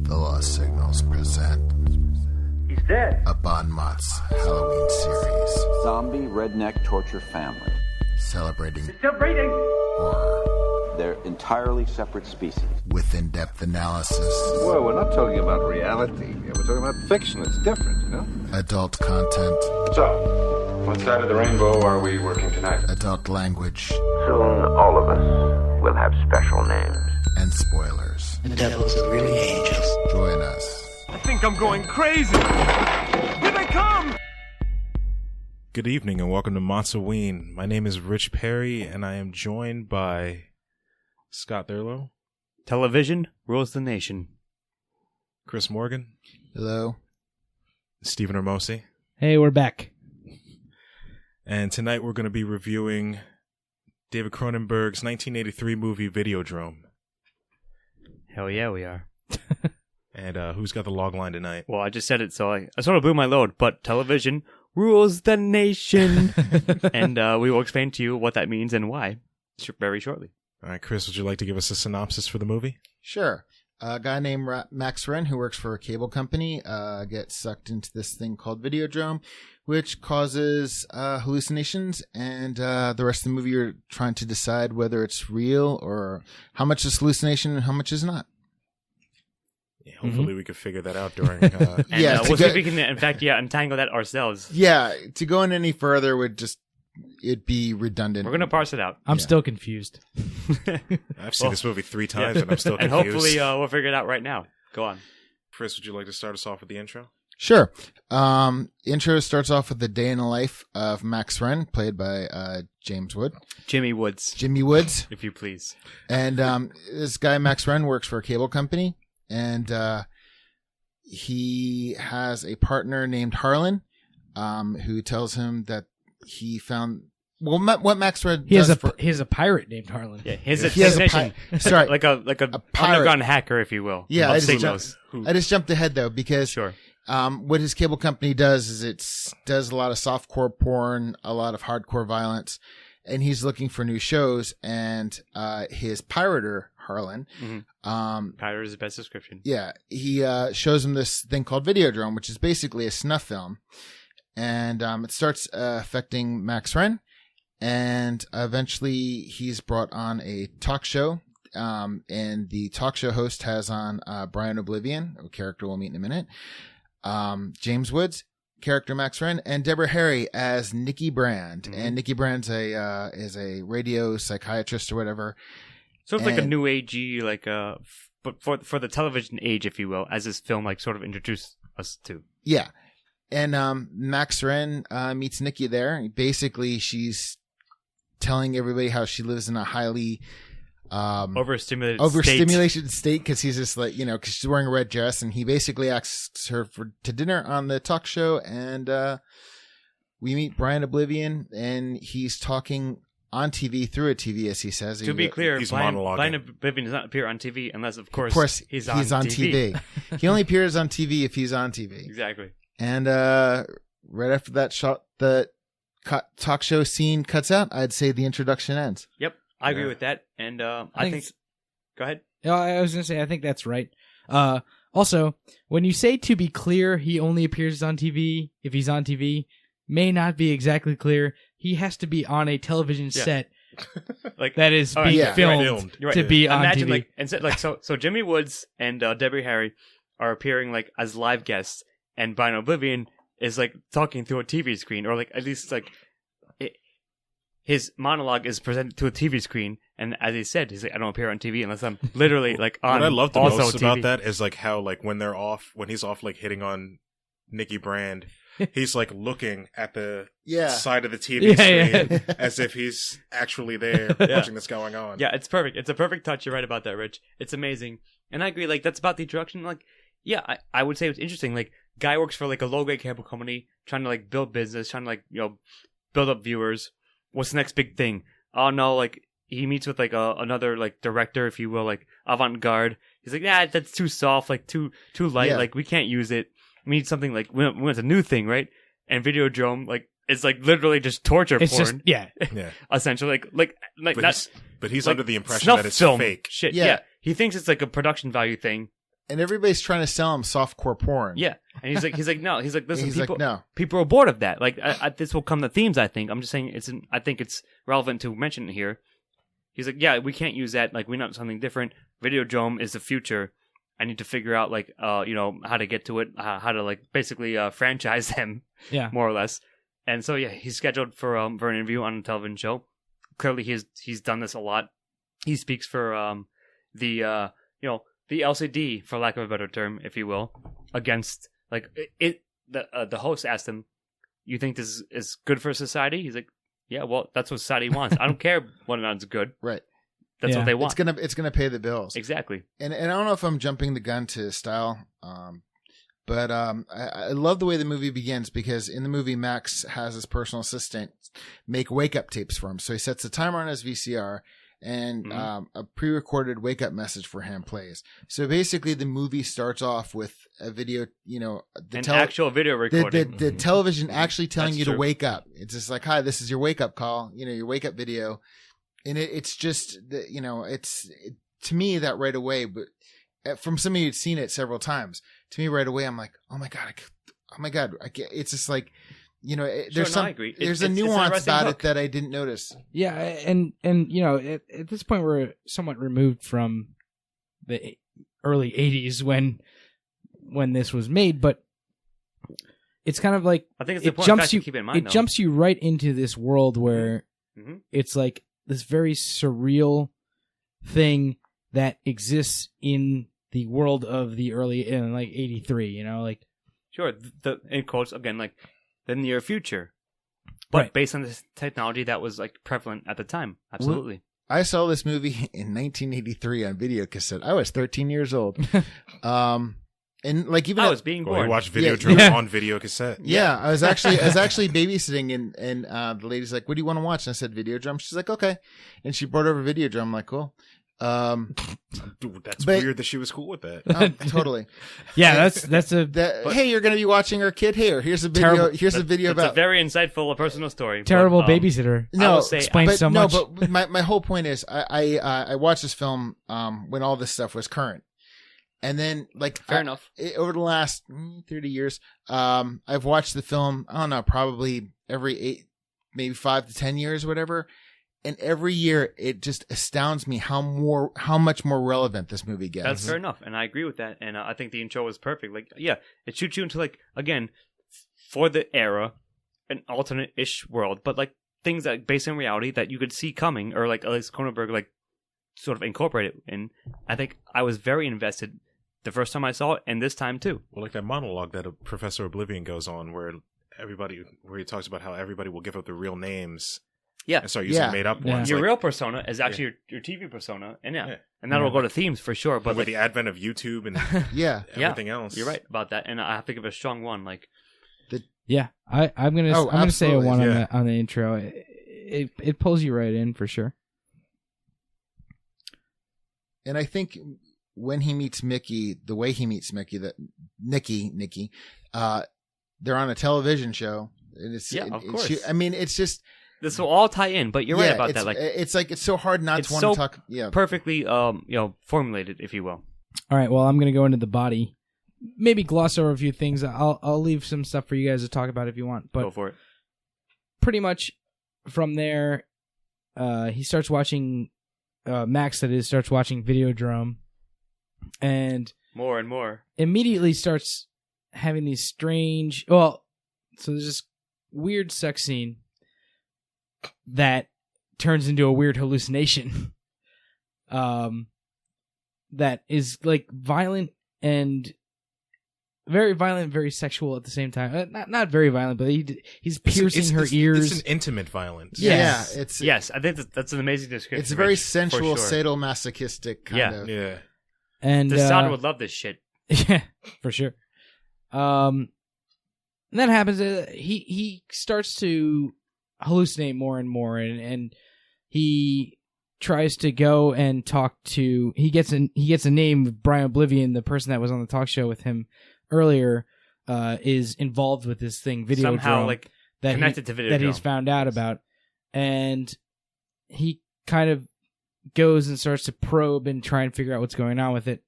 The Lost Signals present He's dead. a Bon Mott's Halloween series Zombie redneck torture family. celebrating Still breathing. horror They're entirely separate species. with in-depth analysis, Well, we're not talking about reality here. We're talking about fiction. It's different, you know? adult content, So, what side of the rainbow are we working tonight? adult language, Soon all of us will have special names. and spoilers. The devil's are really angels. Join us. I think I'm going crazy. Here they come. Good evening and welcome to MOTS-O-Ween. My name is Rich Perry and I am joined by Scott Thurlow, Television rules the nation. Chris Morgan, Hello. Stephen Hermosi, Hey, we're back. and tonight we're going to be reviewing David Cronenberg's 1983 movie Videodrome. Hell yeah, we are. And who's got the log line tonight? Well, I just said it, so I sort of blew my load, but television rules the nation. And we will explain to you what that means and why very shortly. All right, Chris, would you like to give us a synopsis for the movie? Sure. A guy named Max Wren, who works for a cable company, gets sucked into this thing called Videodrome, which causes hallucinations, and the rest of the movie you're trying to decide whether it's real or how much is hallucination and how much is not. Yeah, hopefully we could figure that out during... And Yeah, we'll see if we can, in fact, untangle that ourselves. Yeah, to go in any further would just, it'd be redundant. We're going to parse it out. I'm still confused. I've seen this movie 3 times and I'm still And confused. hopefully we'll figure it out right now. Go on. Chris, would you like to start us off with the intro? Sure. Intro starts off with the day in the life of Max Wren, played by James Wood. Jimmy Woods, Jimmy Woods. if you please. And this guy, Max Wren, works for a cable company, and he has a partner named Harlan, who tells him that he found... Well, what Max Wren He has does he has a pirate named Harlan. Yeah, his He has a technician. sorry. like a pirate. underground hacker, if you will. Yeah, of I just signals. I just jumped ahead, though, because Sure. what his cable company does is it does a lot of softcore porn, a lot of hardcore violence, and he's looking for new shows, and his pirater, Harlan, Pirate is the best description. yeah, he shows him this thing called Videodrome, which is basically a snuff film, and it starts affecting Max Wren, and eventually he's brought on a talk show, and the talk show host has on Brian Oblivion, a character we'll meet in a minute, James Woods, character Max Wren, and Deborah Harry as Nikki Brand, and Nikki Brand's is a radio psychiatrist or whatever. Sort of like a And- new agey, but for the television age, if you will, as this film sort of introduced us to. Yeah. And Max Wren meets Nikki there. Basically, she's telling everybody how she lives in a highly overstimulation state because he's just like, because she's wearing a red dress, and he basically asks her to dinner on the talk show, and we meet Brian Oblivion, and he's talking on TV through a TV, as he says. To be clear, he's Brian monologuing. Oblivion does not appear on TV unless, of course he's on TV. He only appears on TV if he's on TV. Exactly. And right after that shot, the talk show scene cuts out. I'd say the introduction ends. Yep, I agree with that. And I think go ahead. I was going to say, I think that's right. Also, when you say to be clear, he only appears on TV if he's on TV, may not be exactly clear. He has to be on a television set that is being filmed You're right. to be on Imagine TV. so Jimmy Woods and Debbie Harry are appearing as live guests, and Brian Oblivion is talking through a TV screen, or at least his monologue is presented to a TV screen, and as he said, he's I don't appear on TV unless I'm literally on. What I love the also most TV. about that is how when he's off hitting on Nikki Brand, he's looking at the side of the TV screen as if he's actually there watching this going on. Yeah, it's perfect. It's a perfect touch. You're right about that, Rich. It's amazing, and I agree. That's about the introduction. I would say it's interesting. Guy works for a low grade cable company, trying to build business, trying to build up viewers. What's the next big thing? Oh no, he meets with another director, if you will, avant garde. He's that's too soft, too light. Yeah. We can't use it. We need something we want a new thing, right? And Videodrome, it's literally just torture It's porn. just, Essentially, But he's under the impression snuff that it's film fake. shit. Yeah. Yeah, he thinks it's a production value thing, And everybody's trying to sell him softcore porn. Yeah, and he's like, no, he's like, listen, He's like, no. people are bored of that. Like, this will come to themes. I think. I'm just saying, I think it's relevant to mention it here. He's like, yeah, we can't use that. Like, we want something different. Videodrome is the future. I need to figure out, like, how to get to it, how to, like, basically franchise them, more or less. And so, yeah, he's scheduled for an interview on a television show. Clearly, he's done this a lot. He speaks for the LCD, for lack of a better term, if you will, against, like, the host asked him, you think this is good for society? He's like, yeah, well, that's what society wants. I don't care whether or not it's good. Right. That's what they want. It's gonna pay the bills. Exactly. And I don't know if I'm jumping the gun to style, but I love the way the movie begins, because in the movie, Max has his personal assistant make wake-up tapes for him. So he sets a timer on his VCR, and a pre-recorded wake-up message for him plays. So basically, the movie starts off with a video, actual video recording. The television actually telling That's you true. to wake up. It's just like, hi, this is your wake-up call, your wake-up video. And it's just, to me, that right away, but from somebody who'd seen it several times, to me right away, I'm like, oh my God, it's just like, there's there's a nuance about it that I didn't notice. Yeah, and at this point we're somewhat removed from the early 80s when this was made, but it's kind of like, I think it's important fact to keep in mind. It jumps you right into this world where it's like this very surreal thing that exists in the world of the early, like 83, like. Sure, the in quotes, again, like the near future. But based on this technology that was like prevalent at the time. Absolutely. I saw this movie in 1983 on video cassette. I was 13 years old. And like even I was being born. We watched Videodrome on video cassette. Yeah, I was actually babysitting, and the lady's like, "What do you want to watch?" And I said, "Videodrome." She's like, "Okay," and she brought over Videodrome. I'm like, "Cool." Dude, that's weird that she was cool with that. Totally. Yeah, that's hey, you're going to be watching our kid here. Here's a video. Terrible. Here's a video about a very insightful personal story. Terrible babysitter. No, explains so much. No, but my whole point is, I watched this film when all this stuff was current. And then, like, fair enough. Over the last 30 years, I've watched the film, I don't know, probably every 8, maybe 5 to 10 years or whatever. And every year, it just astounds me how much more relevant this movie gets. That's fair enough. And I agree with that. And I think the intro was perfect. Like, yeah, it shoots you into, like, again, for the era, an alternate-ish world, but, like, things that based on reality that you could see coming, or, like, at least Cronenberg, like, sort of incorporated in. I think I was very invested the first time I saw it, and this time too. Well, like that monologue that Professor Oblivion goes on, where he talks about how everybody will give up their real names, and start using made up ones. Your real persona is actually your TV persona, and and that'll go to themes for sure. But with the advent of YouTube and everything else, you're right about that. And I have to give a strong one. Like, I'm gonna say a one on the intro. It pulls you right in for sure. And I think when he meets Mickey, the way he meets Mickey, Nikki, they're on a television show. And it's, of course. I mean, it's just, this will all tie in, but you're right about that. Like, it's so hard not to want to talk. Yeah, perfectly, formulated, if you will. All right. Well, I'm going to go into the body. Maybe gloss over a few things. I'll leave some stuff for you guys to talk about if you want. But go for it. Pretty much from there, he starts watching. Max, that is, starts watching Videodrome. And more and more immediately starts having these strange, so there's this weird sex scene that turns into a weird hallucination that is like violent and very sexual at the same time. Not very violent, but he's piercing her ears. It's an intimate violence. Yes. Yes, I think that's an amazing description. It's a very sensual, sadomasochistic kind of. Yeah. And Desaad would love this shit. Yeah, for sure. And that happens. He starts to hallucinate more and more, and he tries to go and talk to. He gets a name. Brian Oblivion, the person that was on the talk show with him earlier, is involved with this thing, Videodrome, somehow like connected to Videodrome that he's found out about, and he kind of goes and starts to probe and try and figure out what's going on with it.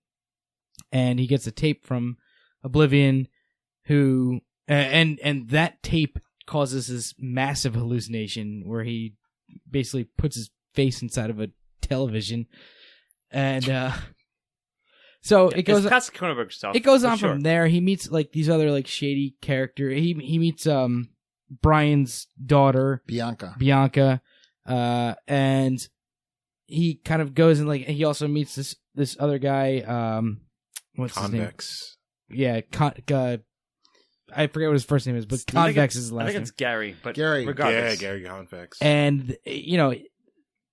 and he gets a tape from Oblivion, who and that tape causes this massive hallucination where he basically puts his face inside of a television, and so it goes. It's Cronenberg stuff. It goes on from there. He meets like these other like shady character. He meets Brian's daughter Bianca, and he kind of goes and like he also meets this other guy. What's Convex. his name? Yeah, I forget what his first name is, but Convex is his last name. I think it's Gary, but Gary. regardless. Yeah, Gary Convex. And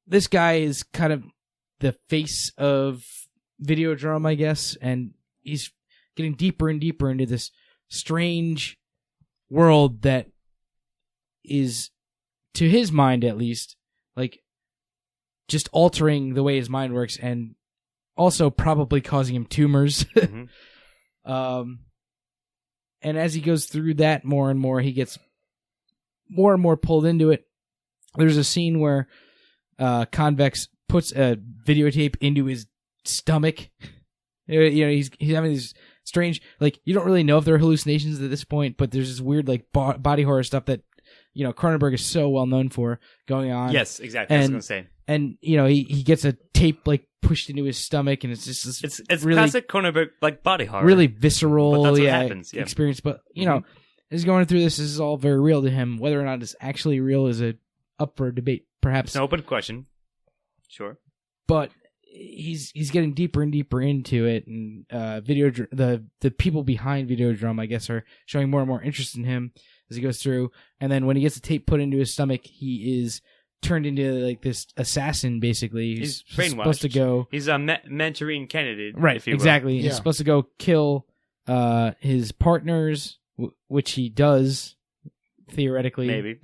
this guy is kind of the face of Videodrome, I guess, and he's getting deeper and deeper into this strange world that is, to his mind at least, like just altering the way his mind works, and also probably causing him tumors. Mm-hmm. And as he goes through that more and more, he gets more and more pulled into it. There's a scene where Convex puts a videotape into his stomach. He's having these strange, like, you don't really know if they're hallucinations at this point, but there's this weird, like, body horror stuff that, Cronenberg is so well known for going on. Yes, exactly. That's what I was going to say. And, he gets a tape, like, pushed into his stomach, and it's just this it's really, classic Cronenberg, like, body horror. really visceral, but that's what happens. Yeah. experience. But, as he's going through this is all very real to him. Whether or not it's actually real is up for debate, perhaps. It's an open question. Sure. But he's getting deeper and deeper into it, and the people behind Videodrome, I guess, are showing more and more interest in him as he goes through. And then when he gets the tape put into his stomach, he is turned into like this assassin. Basically, he's brainwashed. Supposed to go. He's a Manchurian candidate, right? If you will. Exactly. Yeah. He's supposed to go kill his partners, which he does theoretically, maybe.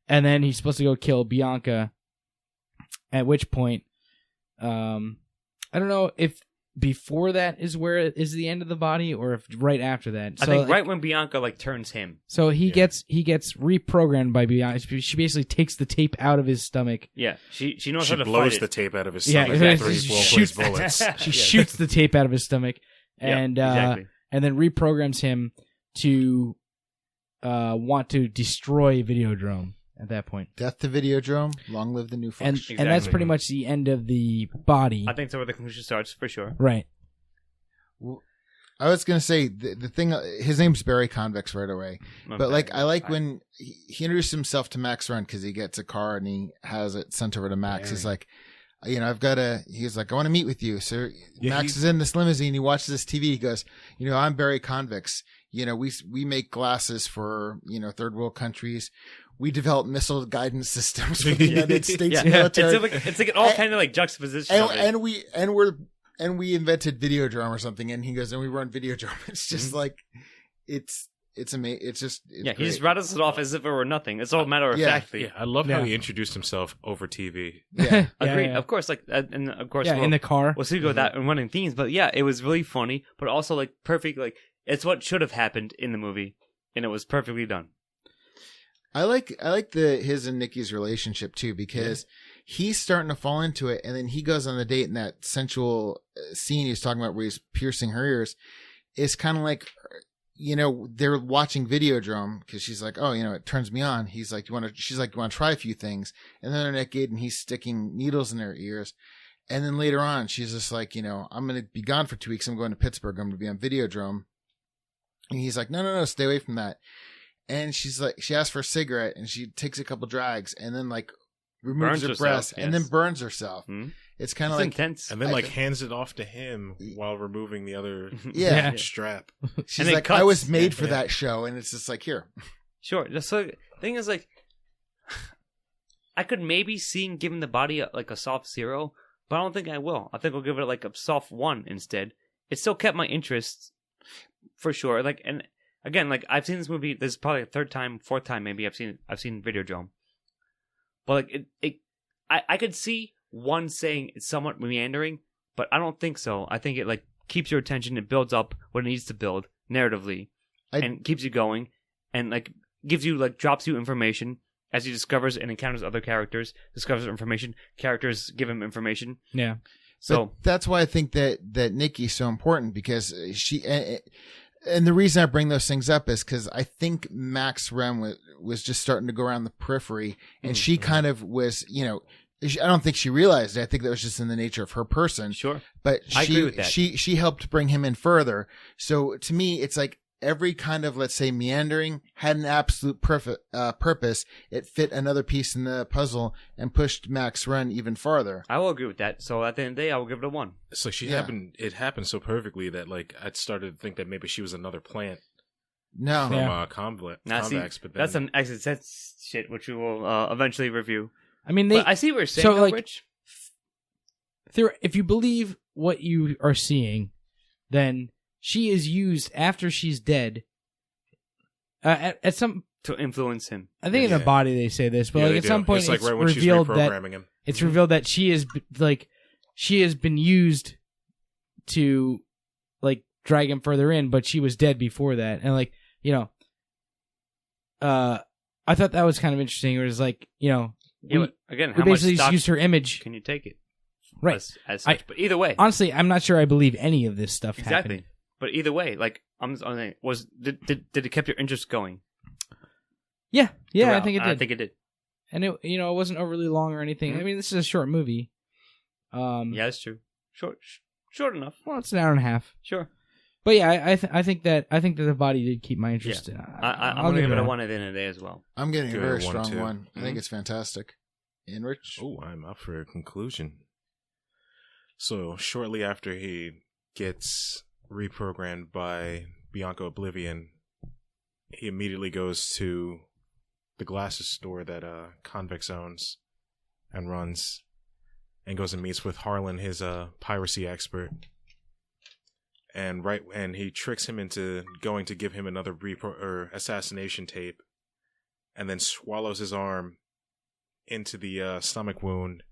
And then he's supposed to go kill Bianca. At which point, I don't know if before that is where it is the end of the body, or if right after that. I think right when Bianca like turns him. So he gets reprogrammed by Bianca. She basically takes the tape out of his stomach. Yeah, she knows how to blows fight the it. tape out of his Yeah, stomach after he blows bullets. She shoots the tape out of his stomach, and exactly. And then reprograms him to want to destroy Videodrome. At that point, Death to Videodrome, long live the new flesh. And that's pretty much the end of the body. I think that's where the conclusion starts for sure. Right. I was gonna say the thing. His name's Barry Convex right away, but like I like when he introduced himself to Max Run because he gets a car and he has it sent over to Max. He's like, I've got to. He's like, I want to meet with you. So Max is in this limousine. He watches this TV. He goes, I'm Barry Convex. We make glasses for third world countries. We develop missile guidance systems for the United States military. It's like all kind of like juxtaposition. And we invented Videodrome or something. And he goes, and we run Videodrome. It's just like, it's amazing. It's he great. just rattles it off as if it were nothing. It's all matter of fact. Yeah, I love how he introduced himself over TV. Yeah, agreed. Of course, like, and of course, in the car. We'll see about that and running themes. But yeah, it was really funny, but also like perfect. Like it's what should have happened in the movie, and it was perfectly done. I like his and Nikki's relationship too, because he's starting to fall into it, and then he goes on the date, and that sensual scene he's talking about where he's piercing her ears is kind of like, they're watching Videodrome because she's like, oh, it turns me on. He's like, she's like, you want to try a few things, and then they're naked, and he's sticking needles in their ears, and then later on she's just like, I'm going to be gone for 2 weeks. I'm going to Pittsburgh. I'm going to be on Videodrome, and he's like, no, stay away from that. And she's like, she asks for a cigarette, and she takes a couple drags, and then like removes her breast, and then burns herself. Mm-hmm. It's kind of like intense, and then hands it off to him while removing the other strap. She's like, I was made for that show, and it's just like, here. Sure. So the thing is, like, I could maybe see giving the body a soft 0, but I don't think I will. I think I'll give it like a soft 1 instead. It still kept my interest for sure. Like, and again, like I've seen this movie. This is probably the fourth time maybe I've seen Videodrome. But like I could see one saying it's somewhat meandering, but I don't think so. I think it like keeps your attention. It builds up what it needs to build narratively, and keeps you going, and like gives you like drops you information as he discovers and encounters other characters. Discovers information. Characters give him information. Yeah. So but that's why I think that Nikki's so important, because she, and the reason I bring those things up is because I think Max Rem was just starting to go around the periphery, and she kind of was, I don't think she realized it. I think that was just in the nature of her person. Sure. But I agree with that. She helped bring him in further. So to me, it's like every kind of, let's say, meandering had an absolute purpose. It fit another piece in the puzzle and pushed Max Ren even farther. I will agree with that. So at the end of the day, I will give it a 1. So it happened so perfectly that like I started to think that maybe she was another plant. No. From Now, Convex, but then, that's some exit shit, which we will eventually review. I mean, But I see what you're saying, so, though, like, Rich. if you believe what you are seeing, then she is used after she's dead. At some to influence him. I think in the body they say this, but like at some point it's it's right when she's revealed reprogramming that him. it's revealed that she has been used to like drag him further in, but she was dead before that, and like I thought that was kind of interesting. It was like But again, we how much basically just stock used her image, can you take it? right? As such. But either way, Honestly, I'm not sure I believe any of this stuff exactly. happened. But either way, like I'm saying, did it kept your interest going? Yeah, throughout? I think it did. I think it did. And it wasn't overly long or anything. Mm-hmm. I mean, this is a short movie. Yeah, that's true. Short enough. Well, it's an hour and a half. Sure. But yeah, I think that the body did keep my interest. Yeah. I'm gonna give it a 1 at the end of the day as well. I'm getting a very strong 1, 1. I think it's fantastic. And Rich? Oh, I'm up for a conclusion. So shortly after he gets reprogrammed by Bianca Oblivion, he immediately goes to the glasses store that Convex owns and runs, and goes and meets with Harlan, his piracy expert. And he tricks him into going to give him another assassination tape, and then swallows his arm into the stomach wound.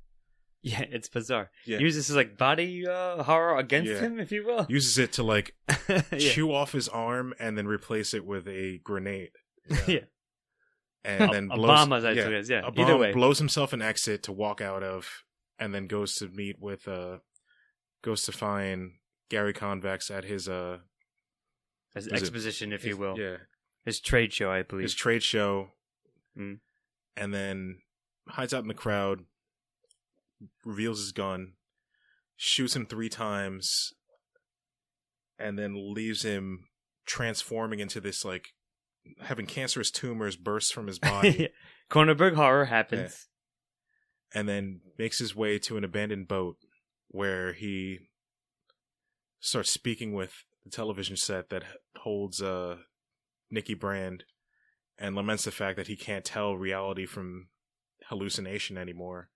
Yeah, it's bizarre. Yeah. Uses his like body horror against him, if you will. Uses it to like chew off his arm and then replace it with a grenade. Yeah. And then a bomb, as I told you. Yeah. A bomb, either way, blows himself an exit to walk out of, and then goes to meet with goes to find Gary Convex at his exposition, if you will. Yeah. His trade show, I believe. His trade show. Mm. And then hides out in the crowd, reveals his gun, shoots him 3 times, and then leaves him transforming into this, like, having cancerous tumors burst from his body. Cronenberg horror happens. Yeah. And then makes his way to an abandoned boat where he starts speaking with the television set that holds Nikki Brand, and laments the fact that he can't tell reality from hallucination anymore.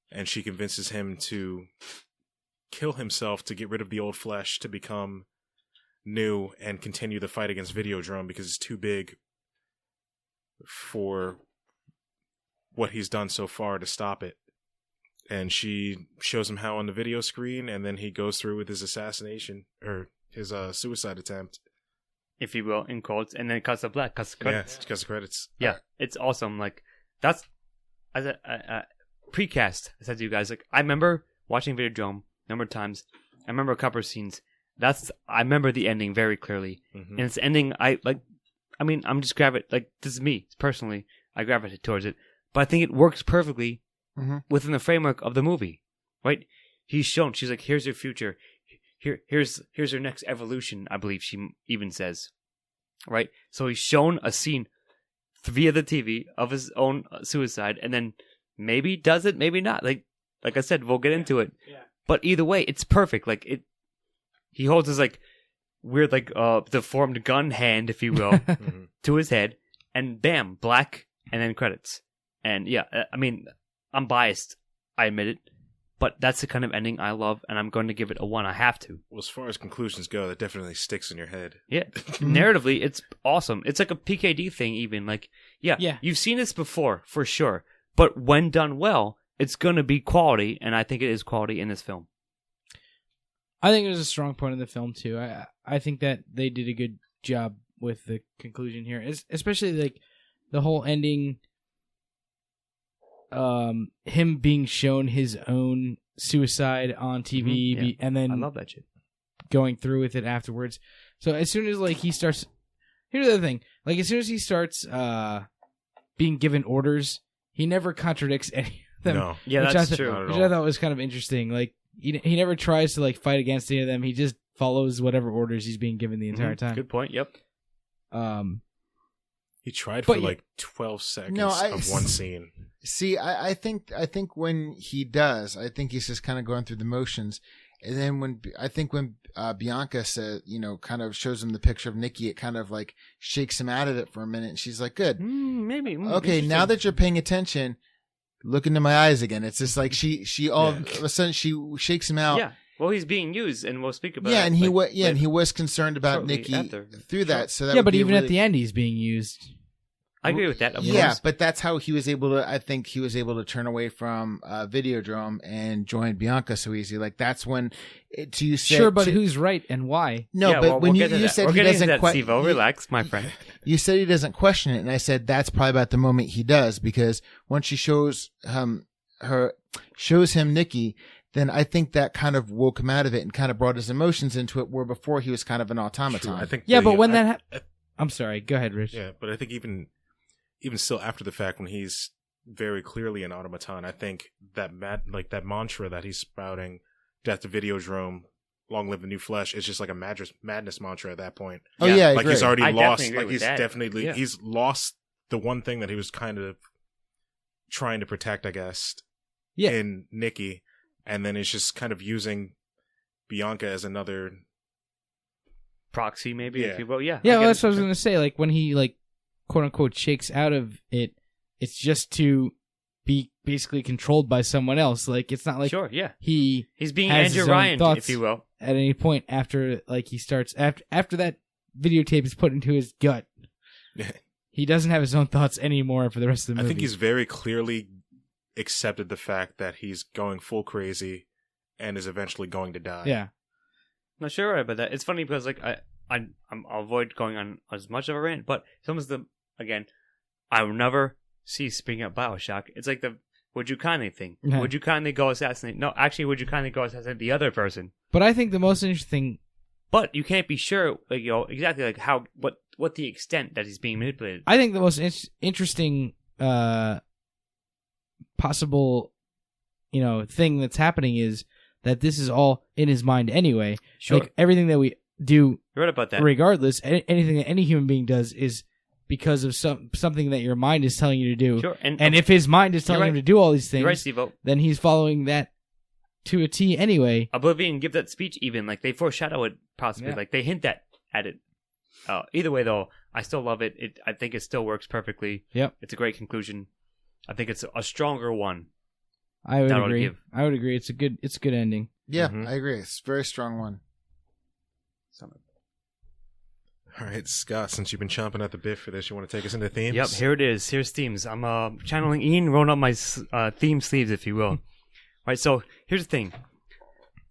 And she convinces him to kill himself to get rid of the old flesh to become new and continue the fight against Videodrome, because it's too big for what he's done so far to stop it. And she shows him how on the video screen, and then he goes through with his assassination, or his suicide attempt, if you will, in quotes, and then it cuts to black, cuts to credits. Yeah, cuts to credits. Yeah, it's awesome. Like, that's as a precast. I said to you guys, like, I remember watching Videodrome a number of times. I remember a couple of scenes. I remember the ending very clearly, and it's ending. I'm just this is me personally. I gravitate towards it, but I think it works perfectly within the framework of the movie. Right? She's like, here's your future. Here's her next evolution, I believe she even says. Right? So he's shown a scene via the TV of his own suicide, and then maybe does it, maybe not. Like I said, we'll get into it. Yeah. But either way, it's perfect. Like, he holds his like weird deformed gun hand, if you will, to his head, and bam, black, and then credits. And yeah, I mean, I'm biased, I admit it. But that's the kind of ending I love, and I'm going to give it a 1. I have to. Well, as far as conclusions go, that definitely sticks in your head. Yeah. Narratively, it's awesome. It's like a PKD thing, even. Like, yeah, you've seen this before, for sure. But when done well, it's going to be quality, and I think it is quality in this film. I think it was a strong point in the film, too. I think that they did a good job with the conclusion here, especially, like, the whole ending... him being shown his own suicide on TV, and then I love that shit. going through with it afterwards. So as soon as he starts, here's the other thing: as soon as he starts being given orders, he never contradicts any of them. No. Yeah, that's true. Which I thought was kind of interesting. He never tries to fight against any of them. He just follows whatever orders he's being given the entire time. Good point. Yep. He tried for 12 seconds of one scene. See, I think when he does, I think he's just kind of going through the motions. And then when Bianca said, kind of shows him the picture of Nikki, it kind of shakes him out of it for a minute. And she's like, good. Maybe. Okay, now that you're paying attention, look into my eyes again. It's just like she all of a sudden she shakes him out. Yeah. Well, he's being used, and we'll speak about. Yeah, and he was concerned about Nikki through that. So that but even at the end, he's being used. I agree with that. Of yeah, course. but that's how he was able to. I think he was able to turn away from Videodrome and join Bianca so easy. That's when you said sure, but who's right and why? No, but when you said he doesn't question, relax, my friend. You said he doesn't question it, and I said that's probably about the moment he does, because once she shows him Nikki, then I think that kind of woke him out of it and kind of brought his emotions into it, where before he was kind of an automaton. True. I think. Yeah, but when I'm sorry. Go ahead, Rich. Yeah, but I think even still after the fact, when he's very clearly an automaton, I think that that mantra that he's spouting, "Death to Videodrome, long live the new flesh," is just like a madness mantra at that point. Oh yeah, like he's already lost. Definitely he's lost the one thing that he was kind of trying to protect, I guess. Yeah. In Nikki, and then it's just kind of using Bianca as another proxy, maybe, if you will. Yeah. Yeah, well, that's what I was going to say. When he quote unquote shakes out of it, it's just to be basically controlled by someone else. It's not like he's being has Andrew his own Ryan, thoughts if you will, at any point after he starts after that videotape is put into his gut. He doesn't have his own thoughts anymore for the rest of the movie. I think he's very clearly accepted the fact that he's going full crazy and is eventually going to die. Yeah. Not sure about that. It's funny because I'll avoid going on as much of a rant, but it's almost I will never see speaking of BioShock. It's like the would you kindly thing. Yeah. Would you kindly go assassinate? No, actually, would you kindly go assassinate the other person? But I think the most interesting. But you can't be sure, exactly how what the extent that he's being manipulated. I think the most interesting possible thing that's happening is that this is all in his mind anyway. Sure. Everything that we do, you're right about that. Regardless, anything that any human being does is because of something that your mind is telling you to do. Sure. And if his mind is telling him to do all these things, you're right, Steve-O, then he's following that to a T anyway. Oblivion give that speech even they foreshadow it possibly, they hint at it. Either way, though, I still love it. I think it still works perfectly. Yep. It's a great conclusion. I think it's a stronger one. I would agree. I would agree. It's a good ending. Yeah, I agree. It's a very strong one. All right, Scott, since you've been chomping at the bit for this, you want to take us into themes? Yep, here it is. Here's themes. I'm channeling Ian, rolling up my theme sleeves, if you will. Right, so here's the thing.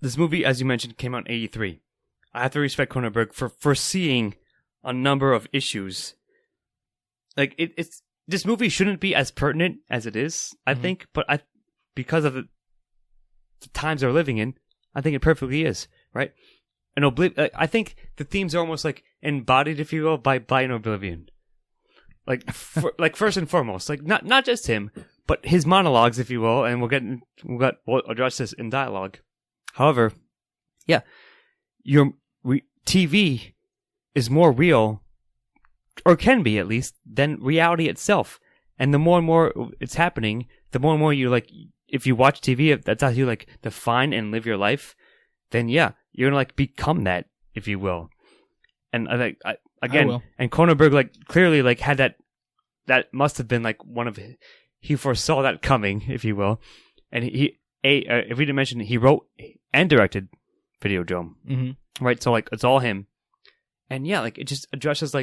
This movie, as you mentioned, came out in 1983. I have to respect Cronenberg for foreseeing a number of issues. It's this movie shouldn't be as pertinent as it is, I think, but because of the times they're living in, I think it perfectly is, right? And I think the themes are almost embodied, if you will, by an Oblivion. First and foremost, not just him, but his monologues, if you will, and we'll address this in dialogue. However, yeah, your TV is more real, or can be at least, than reality itself. And the more and more it's happening, the more and more you if you watch TV, if that's how you define and live your life, then yeah, you're gonna become that, if you will. And and Cronenberg clearly had that must have been one of he foresaw that coming, if you will. And if we didn't mention, he wrote and directed Videodrome, right? So it's all him. And yeah, it just addresses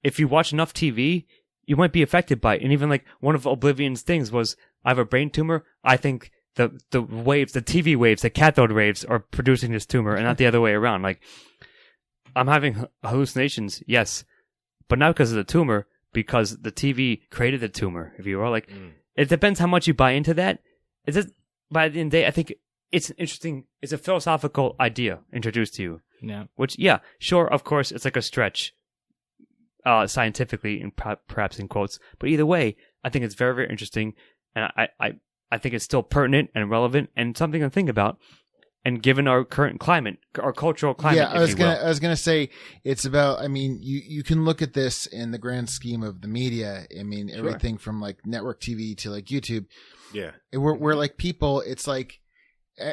if you watch enough TV, you might be affected by it. And even one of Oblivion's things was, I have a brain tumor. I think the waves, the TV waves, the cathode waves are producing this tumor, and not the other way around. I'm having hallucinations, yes, but not because of the tumor, because the TV created the tumor. If you will, it depends how much you buy into that. It's just, by the end of the day, I think it's a philosophical idea introduced to you. Yeah. Which, sure, of course, it's like a stretch, scientifically, and perhaps in quotes. But either way, I think it's very, very interesting, and I think it's still pertinent and relevant and something to think about. And given our current climate, our cultural climate, yeah, I was gonna say it's about. I mean, you can look at this in the grand scheme of the media. I mean, everything from like network TV to like YouTube. Yeah, we're like people. It's like,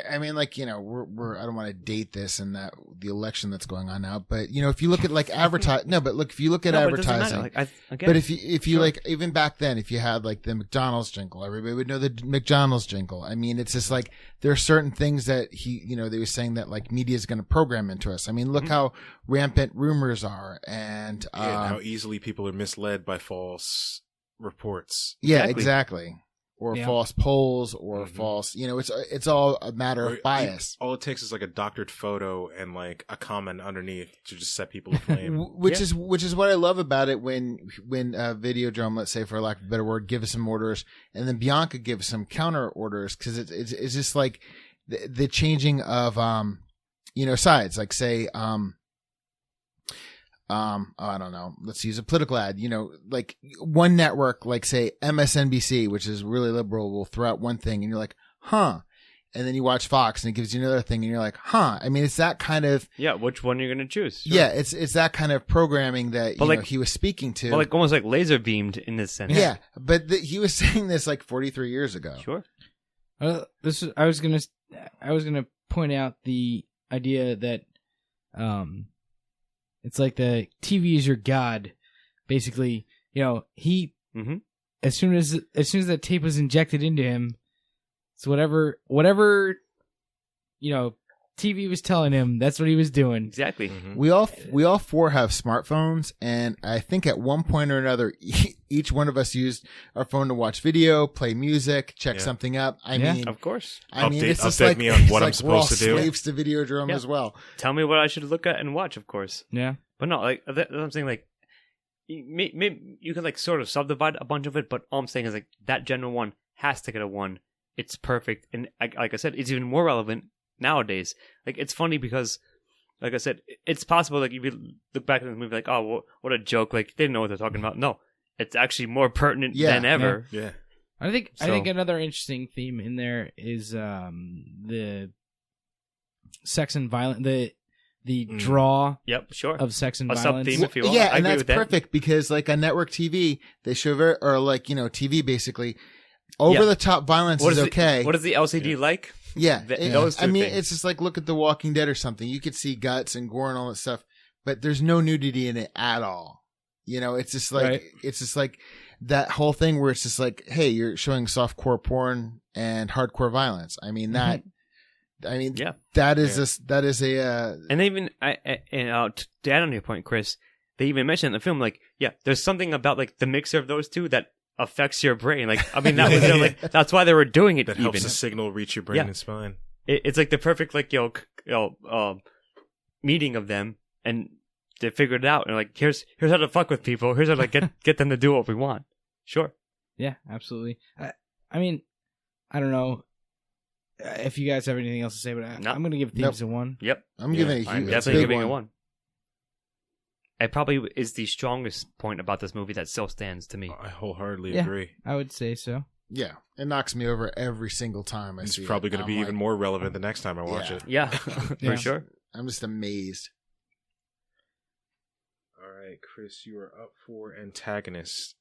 I mean, like, we're I don't want to date this and that the election that's going on now, but if you look at like if you look at advertising, but if you like even back then, if you had like the McDonald's jingle, everybody would know the McDonald's jingle. I mean, it's just like there are certain things that they were saying that like media is going to program into us. I mean, look how rampant rumors are, and how easily people are misled by false reports. Yeah, exactly. Or false polls, or false, it's all a matter of bias. All it takes is like a doctored photo and like a comment underneath to just set people aflame. Which is what I love about it when Videodrome, let's say for lack of a better word, give us some orders, and then Bianca gives some counter orders, because it's just like the changing of sides. Like say I don't know. Let's use a political ad. Like one network, like say MSNBC, which is really liberal, will throw out one thing, and you're like, huh. And then you watch Fox, and it gives you another thing, and you're like, huh. I mean, it's that kind of which one you're gonna choose? Sure. Yeah, it's that kind of programming that he was speaking to. Well, like almost like laser beamed in this sense. Yeah, but he was saying this like 43 years ago. Sure. I was gonna point out the idea that it's like the TV is your god, basically. He as soon as that tape was injected into him, it's whatever TV was telling him, that's what he was doing. Exactly. Mm-hmm. We all four have smartphones, and I think at one point or another, each one of us used our phone to watch video, play music, check something up. I mean, of course. It's just update like me on what I'm supposed to do. We're all slaves to Videodrome as well. Tell me what I should look at and watch, of course. Yeah. But no, like I'm saying, like maybe you can like sort of subdivide a bunch of it, but all I'm saying is like that general one has to get a 1. It's perfect, and like I said, it's even more relevant nowadays. Like it's funny because, like I said, it's possible like if you look back at the movie, like, oh, what a joke! Like they didn't know what they're talking about. No, it's actually more pertinent than ever. Yeah. I think another interesting theme in there is the sex and violence, the draw of sex and violence. Sub-theme, if you will. Yeah, and that's perfect because like on network TV, they show TV basically over the top violence is okay. What is the LCD like? Yeah, those two I mean, things. it's just like look at The Walking Dead or something. You could see guts and gore and all that stuff, but there's no nudity in it at all. It's just like it's just like that whole thing where it's just like, hey, you're showing softcore porn and hardcore violence. I mean that. I mean, that is a. And they even, to add on your point, Chris, they even mentioned in the film, like, there's something about like the mixer of those two that affects your brain. Like, I mean, that was like that's why they were doing it. That helps the signal reach your brain and spine. It's like the perfect like meeting of them, and they figured it out. And like, here's how to fuck with people. Here's how to like get them to do what we want. Sure. Yeah, absolutely. I mean, I don't know if you guys have anything else to say, but I'm going to give Thieves a 1. Yep. I'm giving definitely giving a 1. It probably is the strongest point about this movie that still stands to me. I wholeheartedly agree. I would say so. Yeah, it knocks me over every single time I see it. It's probably going to be even more relevant the next time I watch it. Yeah, for sure. I'm just amazed. All right, Chris, you are up for antagonist.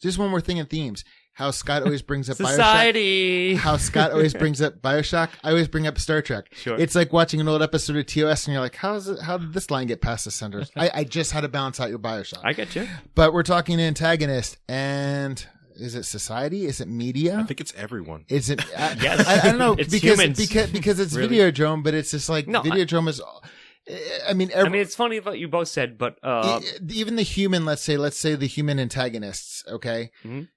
Just one more thing in themes. How Scott always brings up Society. Bioshock. How Scott always brings up Bioshock. I always bring up Star Trek. Sure. It's like watching an old episode of TOS and you're like, how did this line get past the center? I just had to balance out your Bioshock. I get you. But we're talking antagonist, and is it society? Is it media? I think it's everyone. Is it? Yes. I don't know. It's because it's really? Videodrome, but it's just like Videodrome is. I mean, it's funny what you both said, but even the human, let's say the human antagonists. Okay,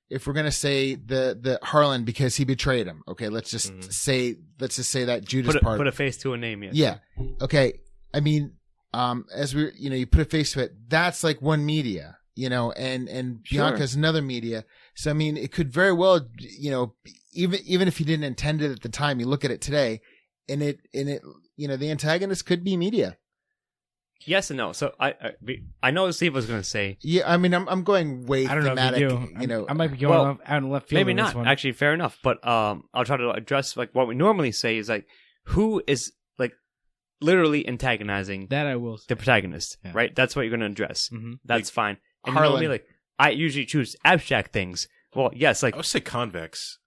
if we're gonna say the Harlan because he betrayed him. Okay, let's just say that Judas part. Put a face to a name. Yes. Yeah. Okay. I mean, as we, you put a face to it. That's like one media, and Bianca's another media. So I mean, it could very well, even if he didn't intend it at the time, you look at it today, and it the antagonist could be media. Yes and no. So I know what Steve was going to say. Yeah, I mean, I'm going way I don't thematic. know if you do. I might be going out in left field. Maybe on not. This one. Actually, fair enough. But I'll try to address like what we normally say is like who is like literally antagonizing that I will say. the protagonist, right? That's what you're going to address. Mm-hmm. That's fine. And Harlan. you know me, like I usually choose abstract things. Well, yes, like I would say convex.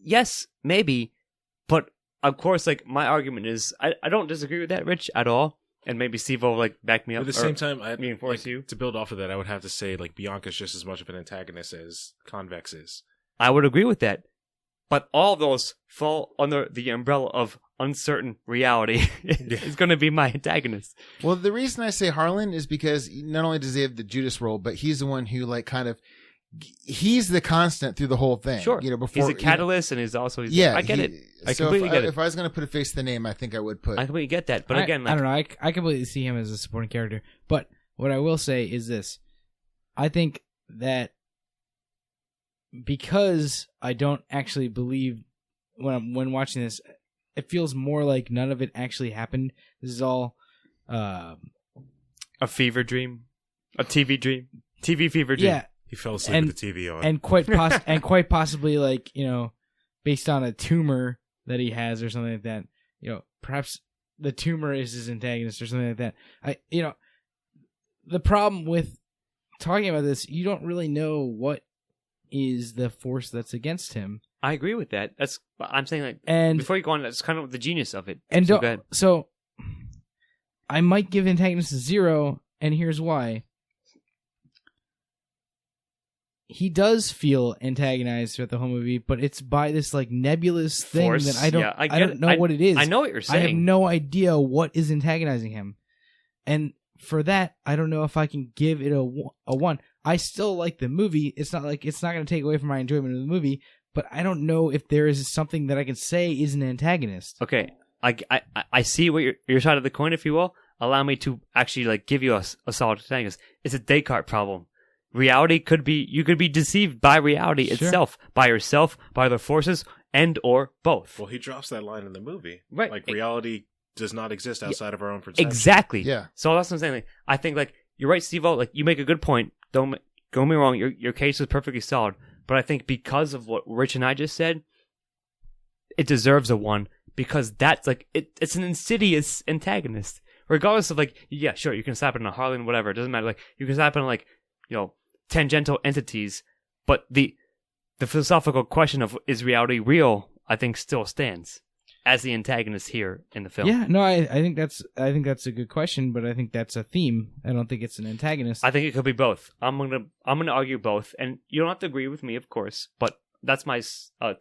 yes, maybe, but of course, like my argument is I don't disagree with that, Rich, at all. And maybe Steve will like back me up. At the same time, reinforce you. To build off of that, I would have to say like Bianca's just as much of an antagonist as Convex is. I would agree with that. But all those fall under the umbrella of uncertain reality. It's going to be my antagonist. Well, the reason I say Harlan is because not only does he have the Judas role, but he's the one who like kind of he's the constant through the whole thing. Sure, before he's a catalyst, and he's also I get it. I so completely get it. If I was going to put a face to the name, I think I would put. I completely get that, but again, like, I don't know. I completely see him as a supporting character. But what I will say is this: I think that because I don't actually believe when watching this, it feels more like none of it actually happened. This is all a fever dream, a TV dream, TV fever dream. Yeah. He fell asleep with the TV on. And quite possibly, like, based on a tumor that he has or something like that, perhaps the tumor is his antagonist or something like that. The problem with talking about this, you don't really know what is the force that's against him. I agree with that. I'm saying, like, and before you go on, that's kind of the genius of it. And so I might give antagonist a 0, and here's why. He does feel antagonized throughout the whole movie, but it's by this like nebulous thing force. That I don't know what it is. I know what you're saying. I have no idea what is antagonizing him, and for that, I don't know if I can give it a 1. I still like the movie. It's not going to take away from my enjoyment of the movie, but I don't know if there is something that I can say is an antagonist. Okay, I see what your side of the coin, if you will. Allow me to actually like give you a solid antagonist. It's a Descartes problem. Reality you could be deceived by reality itself, by yourself, by other forces, and or both. Well, he drops that line in the movie. Right. Like, reality does not exist outside of our own perception. Exactly. Yeah. So that's what I'm saying. Like, I think, like, you're right, Steve-O. Like, you make a good point. Don't get me wrong. Your case is perfectly solid. But I think because of what Rich and I just said, it deserves a 1. Because that's, like, it's an insidious antagonist. Regardless of, like, yeah, sure, you can slap it on a Harlan, whatever. It doesn't matter. Like, you can slap it on, like, tangential entities, but the philosophical question of is reality real, I think, still stands as the antagonist here in the film. Yeah, no, I think that's a good question, but I think that's a theme. I don't think it's an antagonist. I think it could be both. I'm gonna argue both, and you don't have to agree with me, of course, but that's my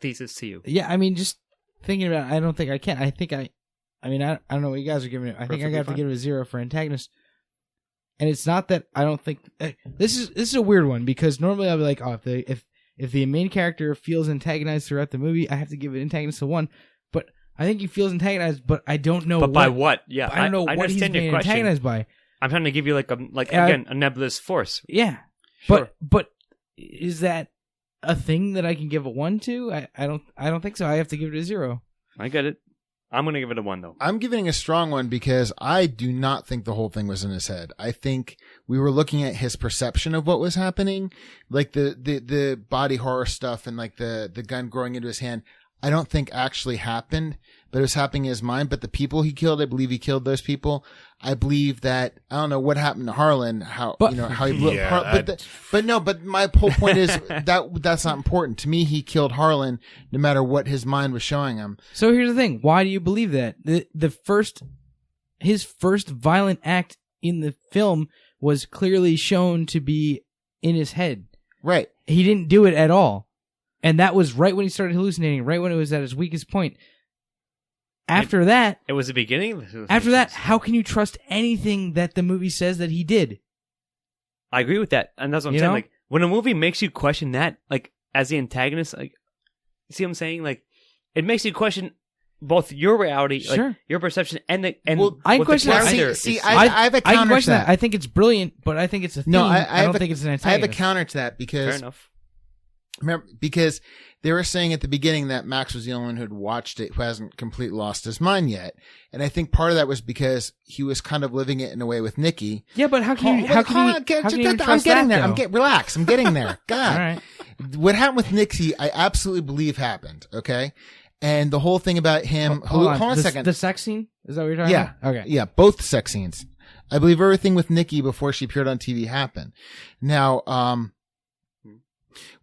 thesis to you. Yeah, I mean, just thinking about it, I don't think I can. I don't know what you guys are giving it. I think I have to give it a 0 for antagonist. And it's not that I don't think this is a weird one, because normally I'll be like, oh, if the main character feels antagonized throughout the movie, I have to give it antagonist a 1. But I think he feels antagonized, but I don't know. But by what? Yeah, I don't know what he's being antagonized by. I'm trying to give you a nebulous force. Yeah, sure. But is that a thing that I can give a 1 to? I don't think so. I have to give it a 0. I get it. I'm going to give it a 1, though. I'm giving a strong 1 because I do not think the whole thing was in his head. I think we were looking at his perception of what was happening, like the body horror stuff and like the gun growing into his hand. I don't think actually happened, but it was happening in his mind. But the people he killed, I believe he killed those people. I believe that, I don't know what happened to Harlan, how he blew but my whole point is that's not important. To me, he killed Harlan no matter what his mind was showing him. So here's the thing. Why do you believe that? His first violent act in the film was clearly shown to be in his head. Right. He didn't do it at all. And that was right when he started hallucinating, right when it was at his weakest point. After that... It was the beginning? After that, how can you trust anything that the movie says that he did? I agree with that. And that's what I'm saying. Like, when a movie makes you question that, like, as the antagonist, like, you see what I'm saying? Like, it makes you question both your reality, like, your perception, and I question that. I have a counter to that. I think it's brilliant, but I think it's a theme. I don't think it's an antagonist. I have a counter to that because... Fair enough. Remember, because they were saying at the beginning that Max was the only one who'd watched it, who hasn't completely lost his mind yet. And I think part of that was because he was kind of living it in a way with Nikki. Yeah, but how can you trust I'm getting that, there. Relax. I'm getting there. God. All right. What happened with Nikki, I absolutely believe happened. Okay. And the whole thing about him. Hold on a second. The sex scene? Is that what you're talking about? Okay. Yeah. Both sex scenes. I believe everything with Nikki before she appeared on TV happened. Now,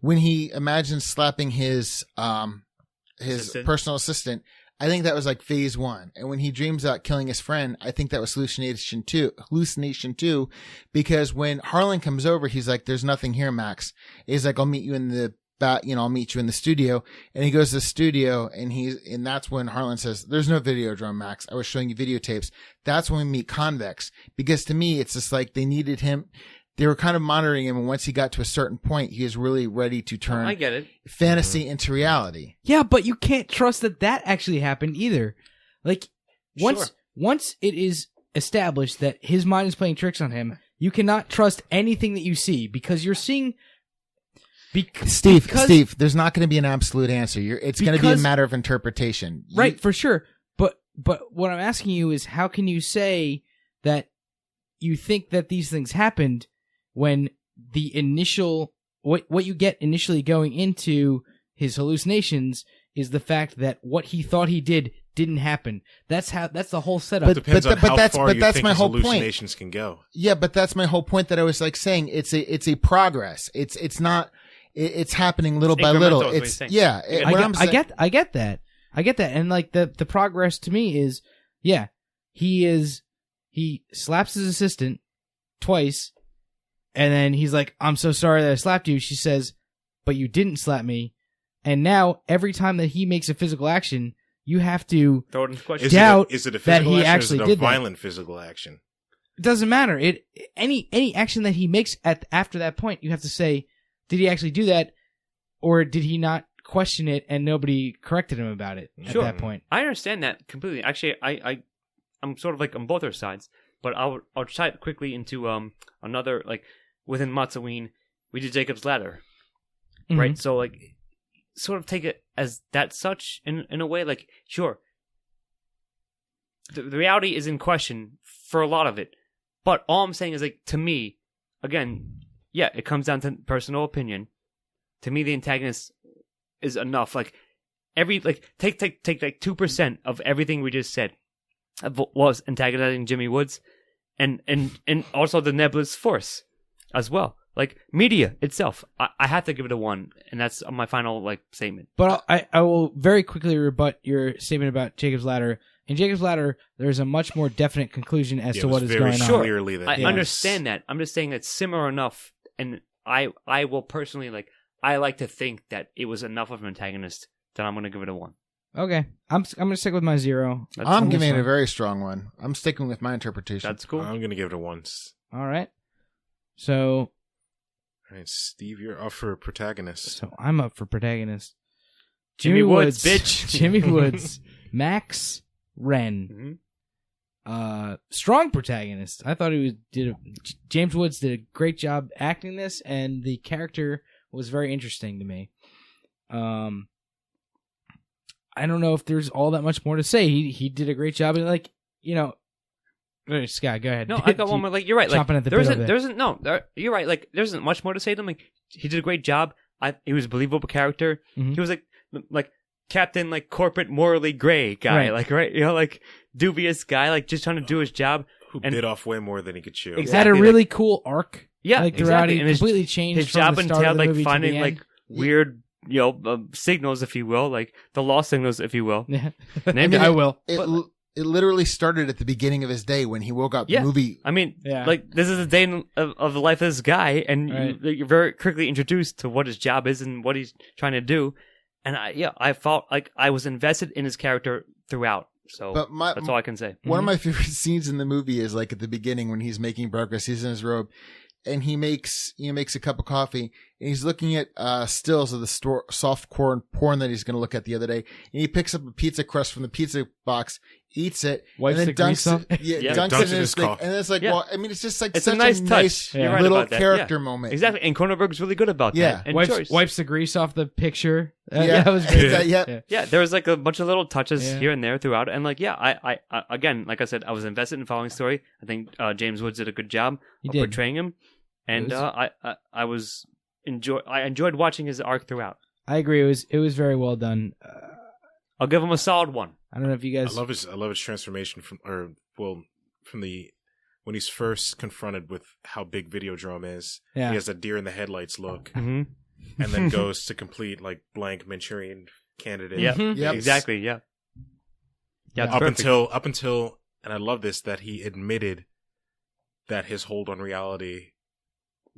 when he imagines slapping his personal assistant, I think that was like phase 1. And when he dreams about killing his friend, I think that was hallucination two, because when Harlan comes over, he's like, there's nothing here, Max. He's like, I'll meet you in the I'll meet you in the studio. And he goes to the studio and that's when Harlan says, there's no Videodrome, Max. I was showing you videotapes. That's when we meet Convex, because to me, it's just like they needed him. They were kind of monitoring him, and once he got to a certain point, he is really ready to turn I get it. fantasy into reality. Yeah, but you can't trust that actually happened either. Like, once it is established that his mind is playing tricks on him, you cannot trust anything that you see, because you're seeing... Steve, there's not going to be an absolute answer. It's going to be a matter of interpretation. Right, for sure. But what I'm asking you is, how can you say that you think that these things happened when the initial what you get initially going into his hallucinations is the fact that what he thought he didn't happen. That's the whole setup. Depends on how far you think his hallucinations can go. Yeah, but that's my whole point that I was like saying. It's a progress. It's not. It's happening little by little. It's yeah. I get that. And like the progress to me is, yeah, he slaps his assistant twice, and then he's like, I'm so sorry that I slapped you. She says, but you didn't slap me. And now every time that he makes a physical action, you have to doubt is it a that physical he action actually or is it did a violent physical action? It doesn't matter. Any action that he makes after that point, you have to say, did he actually do that, or did he not question it and nobody corrected him about it at that point? I understand that completely. Actually, I'm sort of like on both our sides, but I'll try it quickly into another, like, within MOTS-O-Ween, we did Jacob's Ladder, right? So like, sort of take it as that such in a way, like, sure, the reality is in question for a lot of it, but all I'm saying is, like, to me, again, yeah, it comes down to personal opinion. To me, the antagonist is enough. Like, take like 2% of everything we just said was antagonizing Jimmy Woods, and also the nebulous force as well. Like, media itself, I have to give it a 1, and that's my final, like, statement. But I will very quickly rebut your statement about Jacob's Ladder. In Jacob's Ladder, there's a much more definite conclusion as to what is going on. Sure, I understand that. I'm just saying it's similar enough, and I will personally, like, I like to think that it was enough of an antagonist that I'm going to give it a 1. Okay, I'm going to stick with my 0. I'm giving it a very strong 1. I'm sticking with my interpretation. That's cool. I'm going to give it a 1. All right. So, all right, Steve, you're up for protagonist. So I'm up for protagonist. Jimmy Woods, bitch. Jimmy Woods. Max Wren. Strong protagonist. I thought James Woods did a great job acting this, and the character was very interesting to me. I don't know if there's all that much more to say. He did a great job, and, like, you know, Scott, go ahead. No, I got one more. Like, you're right. Like, chomping at the bit you're right. Like, there isn't much more to say to him. Like, he did a great job. He was a believable character. Mm-hmm. He was like Captain, like, corporate morally gray guy. Right. Like, right, you know, like, dubious guy, like, just trying to do his job. Who bit off way more than he could chew. Exactly. Had a really cool arc. Yeah, like, throughout. exactly. He completely changed. His job entailed, like, finding, like, weird, you know, signals, if you will, like the lost signles, if you will. Yeah. I will. It literally started at the beginning of his day when he woke up. Yeah. Movie. I mean, like, this is a day of the life of this guy, and you're very quickly introduced to what his job is and what he's trying to do. And I felt like I was invested in his character throughout. So that's all I can say. One of my favorite scenes in the movie is, like, at the beginning when he's making breakfast. He's in his robe, and he makes a cup of coffee, and he's looking at stills of the soft porn that he's going to look at the other day. And he picks up a pizza crust from the pizza box, eats it, Wipes and the then grease off. dunks it in his thing. And it's like, well, I mean, it's just like it's such a nice touch. You're right little about that. character moment. Exactly, and Cronenberg's really good about that. And wipes the grease off the picture. Yeah, that was great. Yeah, there was like a bunch of little touches here and there throughout, and like, I again, like I said, I was invested in following the story. I think James Woods did a good job of portraying him, and I enjoyed watching his arc throughout. I agree. It was very well done. I'll give him a solid 1. I don't know if you guys. I love his transformation from the when he's first confronted with how big Videodrome is. Yeah. He has that deer in the headlights look, Mm-hmm. and then goes to complete like blank Manchurian Candidate. Yeah, Yep. exactly. Yeah. Up until, and I love this, that he admitted that his hold on reality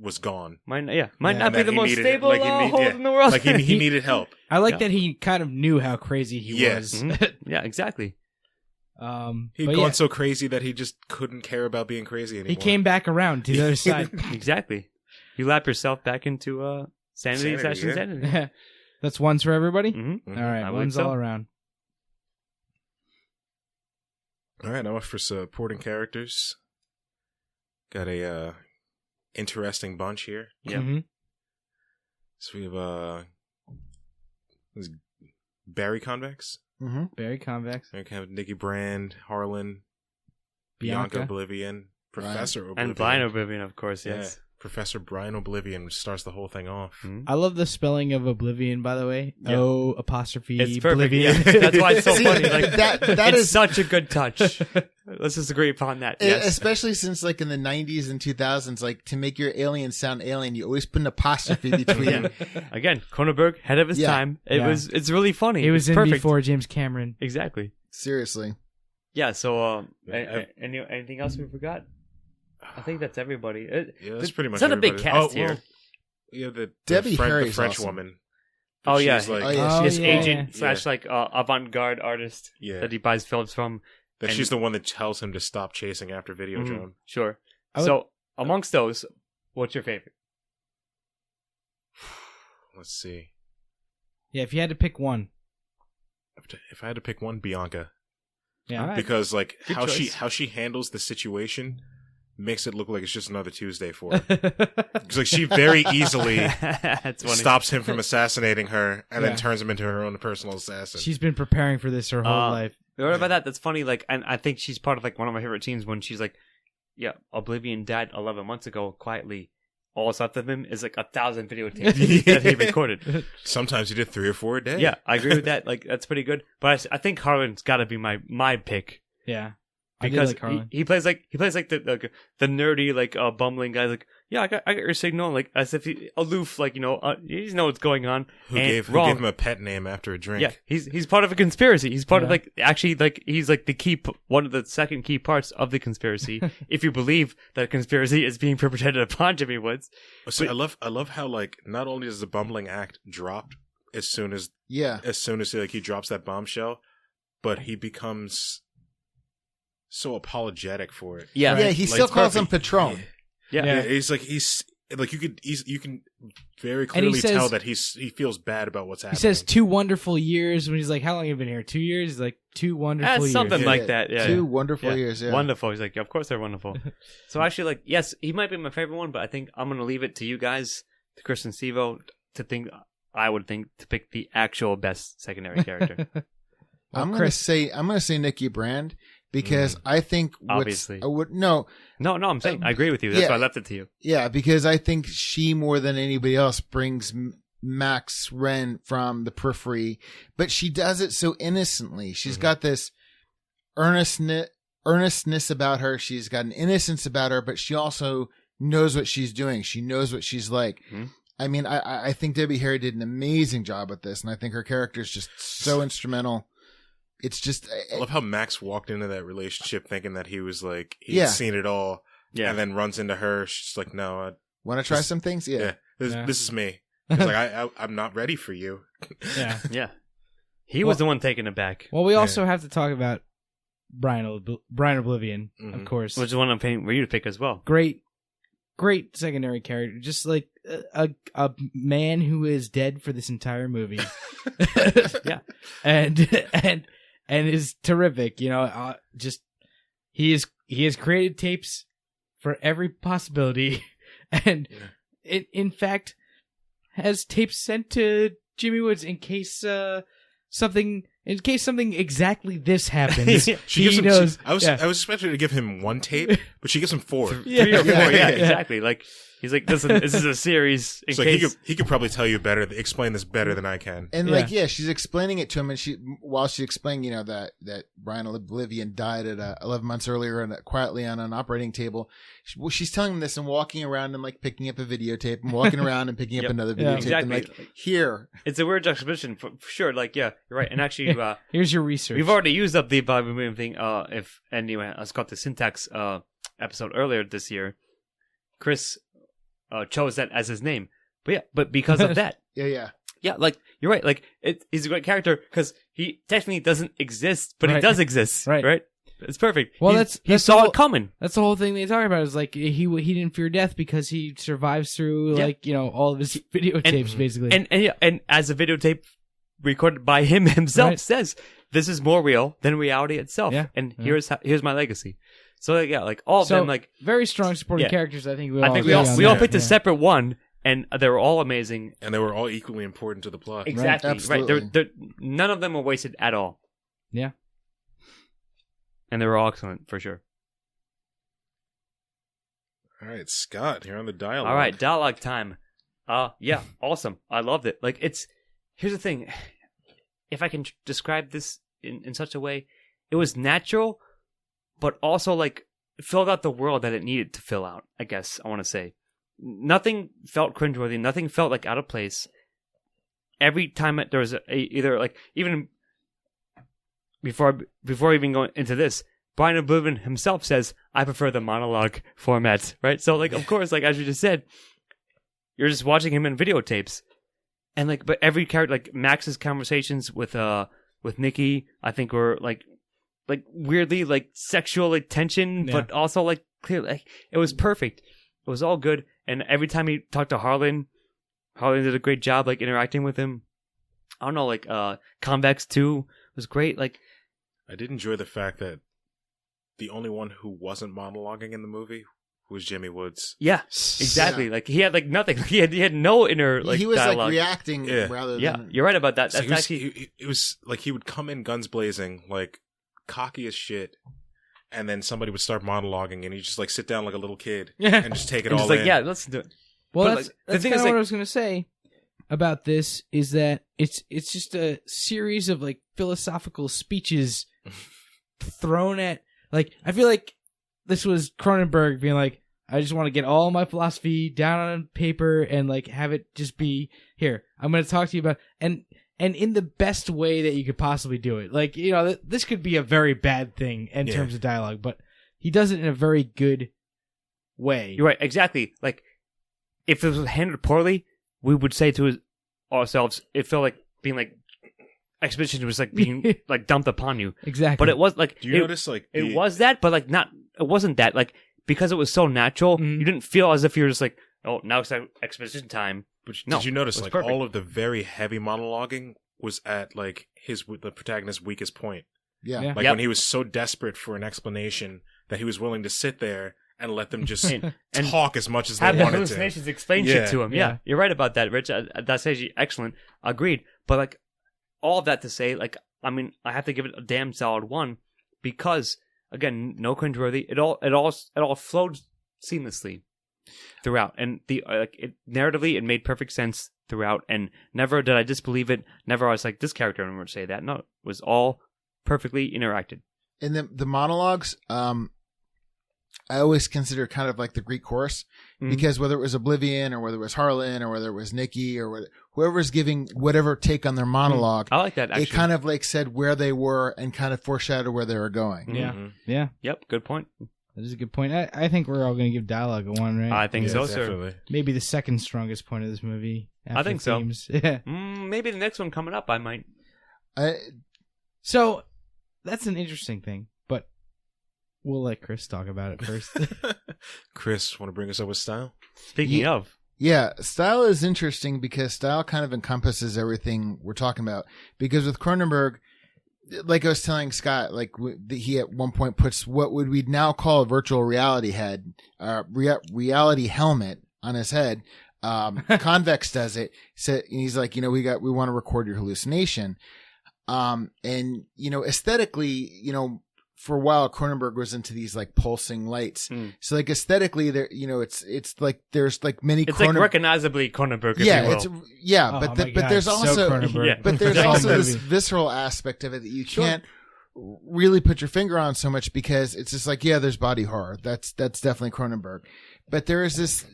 was gone. Might not be the most stable hold in the world. Like he needed help. I like that he kind of knew how crazy he was. Mm-hmm. Yeah, exactly. He'd gone so crazy that he just couldn't care about being crazy anymore. He came back around to the other side. Exactly. You lap yourself back into sanity. That's ones for everybody? Mm-hmm. All right, ones all around. All right, now for supporting characters. Got a interesting bunch here. Yeah. Mm-hmm. So we have Barry Convex. Mm-hmm. Barry Convex. We have Nikki Brand, Harlan, Bianca Oblivion, Professor Oblivion. And Brian Oblivion, of course, yes. Yeah. Professor Brian Oblivion starts the whole thing off. Mm-hmm. I love the spelling of Oblivion, by the way. Yeah. O''. It's perfect. Oblivion. Yeah. That's why it's so funny. Like that is is such a good touch. Let's just agree upon that. Yes. Especially since like in the 90s and 2000s, like to make your alien sound alien, you always put an apostrophe between. Again, Cronenberg, head of his time. It's really funny. It was in perfect. before James Cameron. Exactly. Seriously. Yeah. So, anything else we forgot? I think that's everybody. That's pretty much. It's not everybody. a big cast here. Yeah, the Debbie Harry's the French awesome. woman. Oh yeah, she's like, she's agent / like avant-garde artist that he buys films from. That she's the one that tells him to stop chasing after Videodrome. Mm-hmm. Sure. So amongst those, what's your favorite? Let's see. Yeah, if you had to pick one. If I had to pick one, Bianca. Yeah, right. Because like Good how choice. she handles the situation makes it look like it's just another Tuesday for her. Because like she very easily stops him from assassinating her and then turns him into her own personal assassin. She's been preparing for this her whole life. What about that? That's funny. Like, and I think she's part of like one of my favorite scenes when she's like, "Yeah, Oblivion died 11 months ago quietly. All that's left of him is like 1,000 videotapes that he recorded. Sometimes he did 3 or 4 a day. Yeah, I agree with that. Like, that's pretty good. But I think Harlan's got to be my pick. Yeah. Because like he plays like the nerdy like bumbling guy, like, yeah, I got your signal, like as if he aloof, like, you know, he doesn't know what's going on. Who gave him a pet name after a drink? Yeah, he's part of a conspiracy. He's part of like he's like the one of the second key parts of the conspiracy. If you believe that a conspiracy is being perpetrated upon Jimmy Woods. So I love how like not only does the bumbling act drop as soon as like he drops that bombshell, but he becomes so apologetic for it. Yeah, yeah. He still calls him Patron. Yeah. He's like you can very clearly tell that he feels bad about what's happening. He says 2 wonderful years when he's like, "How long have you been here? 2 years?" He's like, 2 wonderful years. Something like that. Yeah, 2 wonderful years. Yeah, wonderful. He's like, of course they're wonderful. So actually, like, yes, he might be my favorite one, but I think I'm gonna leave it to you guys, to Chris and Stevo, to think. I would think to pick the actual best secondary character. I'm gonna say Nikki Brand. Because I think obviously no, I'm saying I agree with you. That's why I left it to you. Yeah, because I think she more than anybody else brings Max Wren from the periphery, but she does it so innocently. She's got this earnestness about her. She's got an innocence about her, but she also knows what she's doing. She knows what she's like. Mm-hmm. I mean, I think Debbie Harry did an amazing job with this, and I think her character is just so instrumental. It's just I love how Max walked into that relationship thinking that he was like he'd seen it all, and then runs into her. She's like, "No, want to try some things." Yeah, this is me. He's like, I'm not ready for you. Yeah. He was the one taking it back. Well, we also have to talk about Brian Oblivion, of course, which is one I'm paying for you to pick as well. Great secondary character, just like a man who is dead for this entire movie. Yeah, and is terrific. Just he has created tapes for every possibility, and in fact has tapes sent to Jimmy Woods in case something exactly this happens. He knows. I was expecting to give him one tape, but she gives him 4. 3 or 4. Yeah, exactly. Like he's like, listen, this is a series. In case he could probably tell you explain this better than I can. And she's explaining it to him, and while she's explaining, that Brian Oblivion died at 11 months earlier and quietly on an operating table. She's telling him this and walking around and like picking up a videotape and walking around and picking up another videotape. Exactly. And here, it's a weird juxtaposition for sure. Like, yeah, you're right. And actually, here's your research. We've already used up the volume thing. Anyway, I got the syntax episode earlier this year. Chris chose that as his name, but because of that, yeah, like you're right. Like he's a great character because he technically doesn't exist, but he does exist, right? It's perfect. Well, he saw it coming. That's the whole thing they talk about. Is like he didn't fear death because he survives through all of his videotapes, basically. And as a videotape recorded by him himself says, this is more real than reality itself. Yeah. And here's my legacy. So like all of them, like very strong supporting characters. I think we all picked a separate one, and they were all amazing, and they were all equally important to the plot. Exactly, right. None of them were wasted at all. Yeah, and they were all excellent for sure. All right, Scott, here on the dialogue. All right, dialogue time. Yeah, awesome. I loved it. Like here's the thing. If I can describe this in such a way, it was natural, but also like filled out the world that it needed to fill out, I guess I want to say. Nothing felt cringeworthy. Nothing felt like out of place. Every time there was either like, even before even going into this, Brian Oblivion himself says, I prefer the monologue format, right? So like, of course, like as you just said, you're just watching him in videotapes. And like, but every character, like Max's conversations with Nikki, I think were like weirdly like sexual tension, but also like clear. Like it was perfect. It was all good. And every time he talked to Harlan did a great job like interacting with him. I don't know, like Convex too was great. Like I did enjoy the fact that the only one who wasn't monologuing in the movie was Jimmy Woods. Yeah, exactly. Yeah. Like he had like nothing. He had no inner like he was dialogue. Like reacting rather than. Yeah, you're right about that. So it was like he would come in guns blazing, like cocky as shit, and then somebody would start monologuing, and he'd just like sit down like a little kid and just take it all in. Yeah, let's do it. Well, that's kind of what I was gonna say about this is that it's just a series of like philosophical speeches thrown at. Like I feel like this was Cronenberg being like, I just want to get all my philosophy down on paper and like have it just be here. I'm going to talk to you about and in the best way that you could possibly do it. Like, this could be a very bad thing in terms of dialogue, but he does it in a very good way. You're right. Exactly. Like if it was handled poorly, we would say to ourselves, it felt like being like, exposition was like being like dumped upon you. Exactly. But it was like, do you notice like it was that, but like it wasn't that. Like, because it was so natural, you didn't feel as if you were just like, oh, now it's exposition time. But did you notice like perfect. All of the very heavy monologuing was at like the protagonist's weakest point? Yeah. Like when he was so desperate for an explanation that he was willing to sit there and let them just and talk as much as they wanted to. Hallucinations explain shit to him. Yeah, you're right about that, Rich. That's actually excellent. Agreed. But like all of that to say, like, I mean, I have to give it a damn solid 1 because again, no cringeworthy. It all flowed seamlessly throughout, and narratively it made perfect sense throughout, and never did I disbelieve it. Never I was like, this character, I'm going to say that. No, it was all perfectly interacted. And the monologues, I always consider kind of like the Greek chorus, because whether it was Oblivion or whether it was Harlan or whether it was Nikki or whoever's giving whatever take on their monologue, I like that. Actually. It kind of like said where they were and kind of foreshadowed where they were going. Yeah. Yeah. Yep. Good point. That is a good point. I think we're all going to give dialogue a 1, right? I think so, definitely. sir. Maybe the second strongest point of this movie. I think so. Yeah. Maybe the next one coming up, I might. So that's an interesting thing, but we'll let Chris talk about it first. Chris, want to bring us up with style? Speaking of. Yeah, style is interesting because style kind of encompasses everything we're talking about. Because with Cronenberg, like I was telling Scott, like he at one point puts what would we now call a virtual reality reality helmet on his head. Convex does it. So he's like, we want to record your hallucination. And aesthetically, for a while Cronenberg was into these like pulsing lights. So like aesthetically there, it's like there's like many it's like recognizably Cronenberg, if you will. But there's also but there's also this visceral aspect of it that you can't really put your finger on so much, because it's just like, there's body horror. That's definitely Cronenberg. But there is this,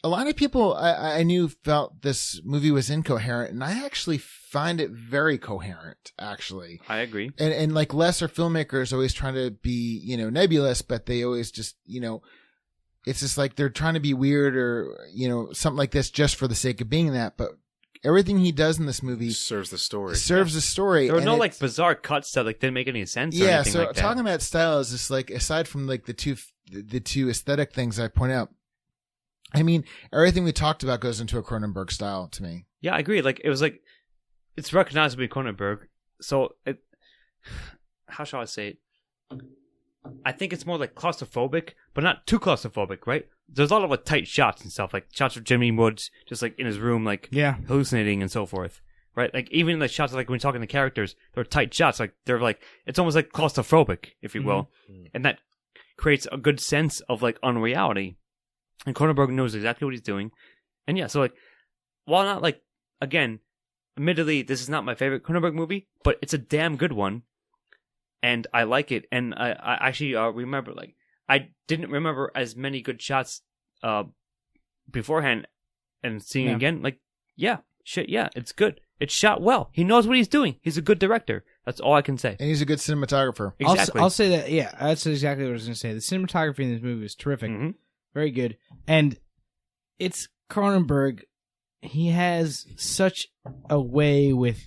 a lot of people I knew felt this movie was incoherent, and I actually find it very coherent, actually. I agree. And like lesser filmmakers always trying to be, nebulous, but they always just, it's just like they're trying to be weird or, something like this just for the sake of being that. But everything he does in this movie serves the story. There were no like bizarre cuts that like didn't make any sense. Or anything like that. Talking about style is just like, aside from like the two aesthetic things I point out, I mean, everything we talked about goes into a Cronenberg style to me. Yeah, I agree. Like it was like, it's recognizably Cronenberg. So how shall I say it? I think it's more like claustrophobic, but not too claustrophobic, right? There's a lot of like tight shots and stuff, like shots of Jimmy Woods just like in his room, like hallucinating and so forth, right? Like even the shots, like when talking to characters, they're tight shots, like they're like, it's almost like claustrophobic, if you will, and that creates a good sense of like unreality. And Cronenberg knows exactly what he's doing. And so like, while not like, again, admittedly, this is not my favorite Cronenberg movie, but it's a damn good one. And I like it. And I actually remember, like, I didn't remember as many good shots beforehand, and seeing it again, like, it's good. It's shot well. He knows what he's doing. He's a good director. That's all I can say. And he's a good cinematographer. Exactly. I'll say that, that's exactly what I was going to say. The cinematography in this movie is terrific. Mm-hmm. Very good. And it's Cronenberg. He has such a way with,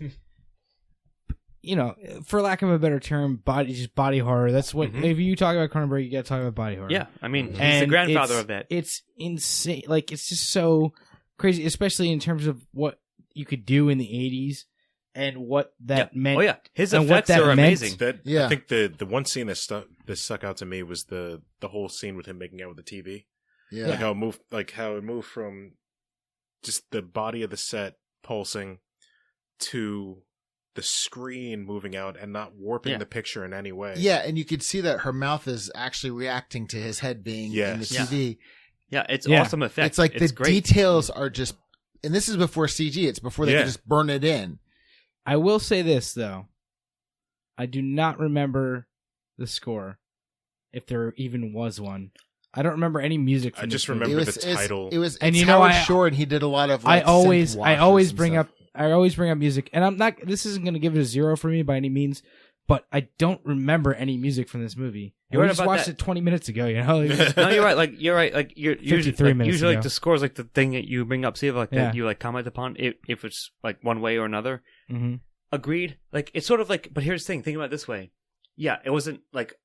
for lack of a better term, body horror. That's what, if you talk about Cronenberg, you got to talk about body horror. Yeah, I mean, he's the grandfather of that. It's insane. Like, it's just so crazy, especially in terms of what you could do in the 80s and what that meant. Oh, yeah. His effects are amazing. I think the one scene that stuck out to me was the whole scene with him making out with the TV. Yeah. Like how it moved from just the body of the set pulsing to the screen moving out and not warping the picture in any way. Yeah, and you could see that her mouth is actually reacting to his head being in the TV. Yeah, it's awesome effect. It's like the details are just, and this is before CG. It's before they could just burn it in. I will say this, though. I do not remember the score, if there even was one. I don't remember any music from I just remember the title. And Howard Shore, and he did a lot of like, I always bring up music, and I'm not, this isn't going to give it a 0 for me by any means, but I don't remember any music from this movie. We just watched it 20 minutes ago, No, you're right. Like you're right. Like you're 53 minutes usually ago. like the score is like the thing that you bring up, see like that you like comment upon if it's like one way or another. Mm-hmm. Agreed. Like it's sort of like, but here's the thing. Think about it this way. Yeah, it wasn't like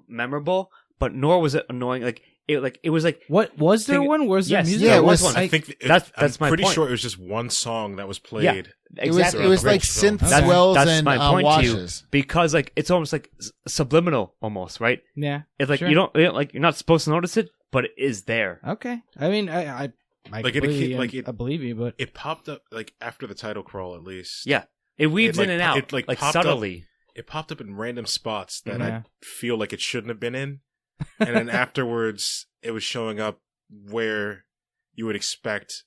memorable, but nor was it annoying. Like it was like, what was there one? Was there music? Yeah, there was one. I think that's I'm my pretty point. sure it was just one song that was played. Yeah, exactly. It was like synth swells that's and my point washes. to you, because like it's almost like subliminal, almost, right? Yeah, it's like you don't like, you're not supposed to notice it, but it is there. Okay, I mean, I believe you, but it popped up like after the title crawl, at least. Yeah, it weaves in and out, it, like subtly. It popped up in random spots that I feel like it shouldn't have been in, and then afterwards, it was showing up where you would expect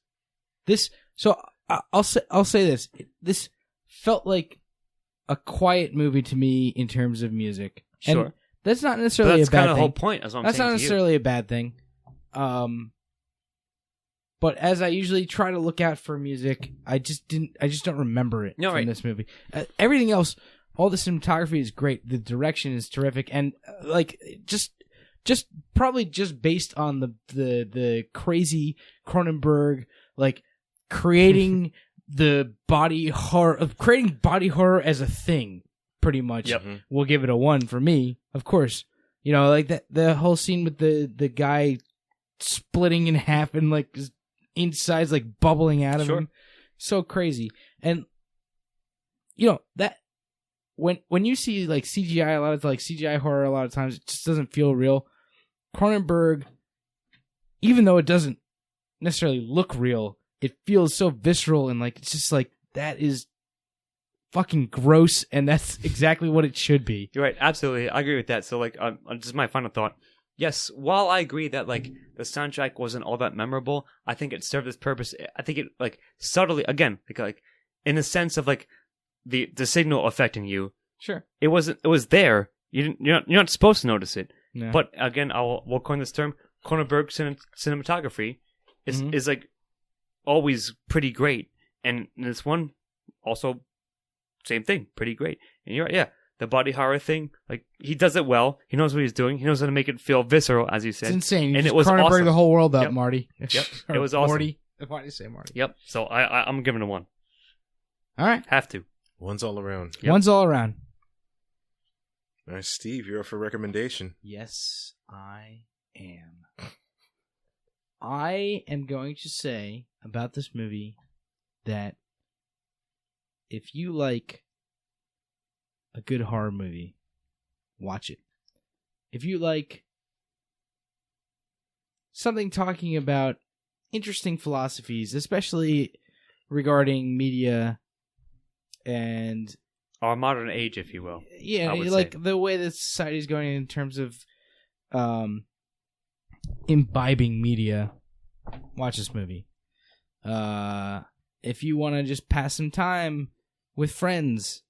this. So I'll say this: this felt like a quiet movie to me in terms of music. Sure, and that's not necessarily a bad thing. That's kind of the whole point. That's not necessarily a bad thing. But as I usually try to look out for music, I just don't remember it from this movie. Everything else, all the cinematography is great. The direction is terrific, and like just probably just based on the crazy Cronenberg, like creating the body horror, creating body horror as a thing, pretty much. Yep. We'll give it a 1 for me, of course. Like that, the whole scene with the guy splitting in half and like his insides like bubbling out of him, so crazy. And that when you see like CGI, a lot of like CGI horror, a lot of times it just doesn't feel real. Cronenberg, even though it doesn't necessarily look real, it feels so visceral and like it's just like that is fucking gross, and that's exactly what it should be. You're right, absolutely, I agree with that. So like, just my final thought. Yes, while I agree that like the soundtrack wasn't all that memorable, I think it served its purpose. I think it like subtly, again, like in the sense of like the signal affecting you. Sure, it was there. You're not supposed to notice it. No. But again, we'll coin this term. Cronenberg cinematography is like always pretty great, and this one also same thing, pretty great. And you're right, yeah. The body horror thing, like he does it well. He knows what he's doing. He knows how to make it feel visceral, as you said. It's insane. And it was Cronenberg awesome. The whole world up, Yep. Marty. Yep, it was awesome. Morty. Why did you say Marty? Yep. So I'm giving it a 1. All right, Have to. One's all around. Yep. One's all around. All right, Steve, you're up for recommendation. Yes, I am. I am going to say about this movie that if you like a good horror movie, watch it. If you like something talking about interesting philosophies, especially regarding media and Our modern age, if you will. yeah, I would like say. the way that society is going in terms of imbibing media, watch this movie. If you want to just pass some time with friends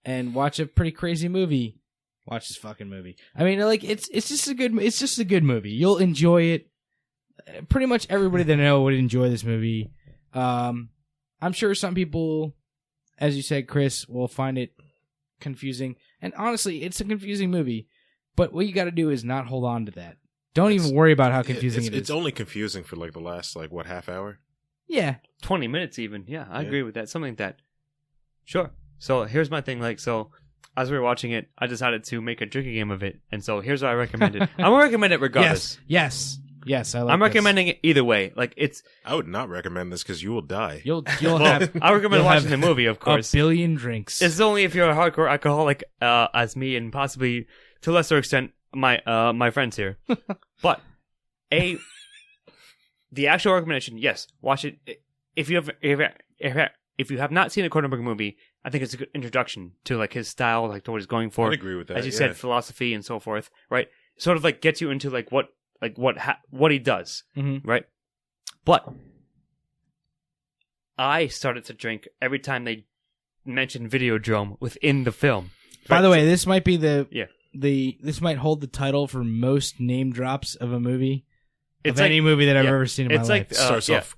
and watch a pretty crazy movie, watch this fucking movie. I mean, like it's just a good movie. You'll enjoy it. Pretty much everybody that I know would enjoy this movie. I'm sure some people, as you said, Chris, will find it confusing. And honestly, it's a confusing movie. But what you got to do is not hold on to that. Don't even worry about how confusing it is. It's only confusing for like the last half hour. Yeah, 20 minutes even. Yeah, I agree with that. Something like that. Sure. So here's my thing. Like, so as we were watching it, I decided to make a drinking game of it. And so here's what I recommended. I'm going to recommend it regardless. Yes. I like I'm this. recommending it either way. Like, it's... I would not recommend this because you will die. You'll Well, have I recommend you'll watching have the movie, of course. a billion drinks. It's only if you're a hardcore alcoholic, as me, and possibly to a lesser extent my friends here. But the actual recommendation, yes, watch it. If you have not seen a Cronenberg movie, I think it's a good introduction to like his style, like to what he's going for. I'd agree with that. As you said, philosophy and so forth, right? Sort of like gets you into like what he does, right? But I started to drink every time they mentioned Videodrome within the film. By the way, this might be Yeah. this might hold the title for most name drops of a movie. It's of any movie that I've yeah. ever seen in my It's life. like Starts yeah. off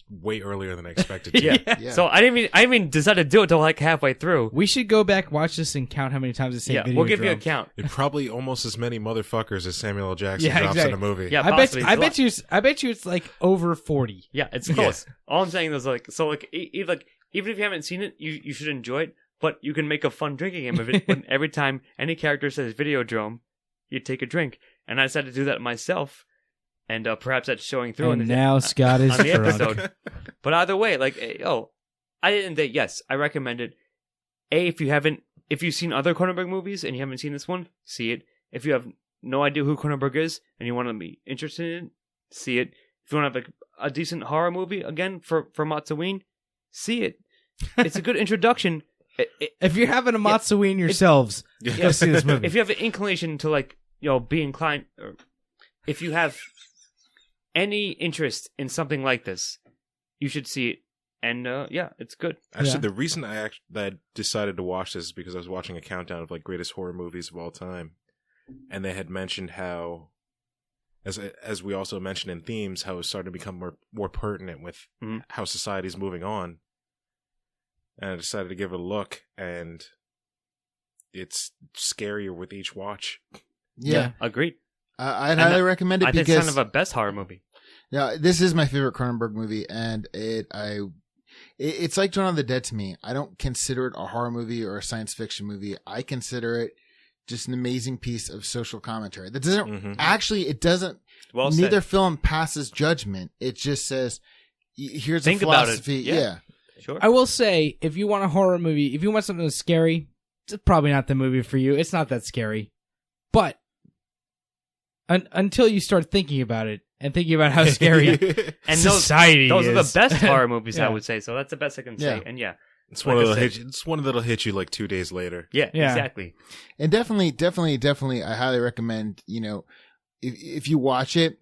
way earlier than I expected to. Yeah. So I didn't even decide to do it till like halfway through. We should go back, watch this, and count how many times it's saying Yeah, we'll give you a count. It probably almost as many motherfuckers as Samuel L. Jackson Yeah, drops exactly. in a movie. Yeah, I possibly. bet you it's like over 40. Yeah, it's close. All I'm saying is like, so like, even if you haven't seen it, you should enjoy it. But you can make a fun drinking game of it. When every time any character says Videodrome, you take a drink. And I decided to do that myself. And perhaps that's showing through And now Scott is on the drunk. episode. But either way, like, I didn't think, yes, I recommend it. If you've seen other Cronenberg movies and you haven't seen this one, see it. If you have no idea who Cronenberg is and you want to be interested in it, see it. If you want to have like a decent horror movie, again, for MOTS-O-Ween, see it. It's a good introduction. If you're having a MOTS-O-Ween yourselves, go see this movie. If you have an inclination to like, be inclined, or if you have any interest in something like this, you should see it. And it's good. Actually, the reason that I decided to watch this is because I was watching a countdown of like greatest horror movies of all time, and they had mentioned how, as we also mentioned in themes, how it's starting to become more pertinent with how society's moving on. And I decided to give it a look, and it's scarier with each watch. Yeah. Agreed. I'd highly recommend it I think because it's kind of a best horror movie. Yeah, this is my favorite Cronenberg movie, and it's like Dawn of the Dead to me. I don't consider it a horror movie or a science fiction movie. I consider it just an amazing piece of social commentary. That doesn't actually, it doesn't. Well neither said. film passes judgment. It just says, "Here's Think a about it. philosophy." Yeah. Sure. I will say, if you want a horror movie, if you want something that's scary, it's probably not the movie for you. It's not that scary. But until you start thinking about it and thinking about how scary and society those is. are the best horror movies, Yeah. I would say. So that's the best I can say. And yeah. It's like one that'll hit you like 2 days later. Yeah, exactly. And definitely, I highly recommend, if you watch it,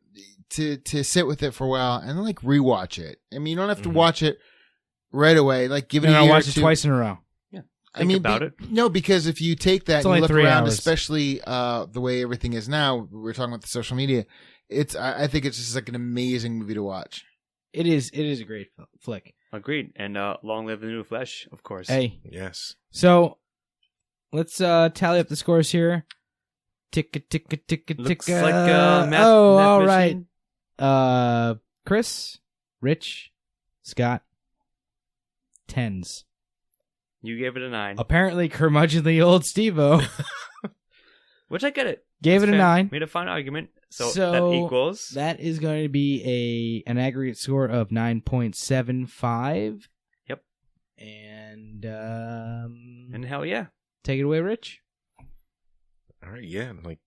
to sit with it for a while and then like rewatch it. I mean, you don't have to watch it right away. Like give it a year. I'll watch or it two. twice in a row. Think about it. No, because if you take that It's and only you look 3 around, hours. especially the way everything is now, we're talking about the social media. I think it's just like an amazing movie to watch. It is a great flick. Agreed. And long live the new flesh, of course. Hey. Yes. So let's tally up the scores here. Ticka ticka ticka Looks ticka. like math all machine. right. Chris, Rich, Scott, 10s. You gave it a 9. Apparently, curmudgeonly old Steve-O Which I get it. gave That's it a fair. 9. Made a fine argument. So that equals. That is going to be an aggregate score of 9.75. Yep. And hell yeah. take it away, Rich. All right. Yeah. Like,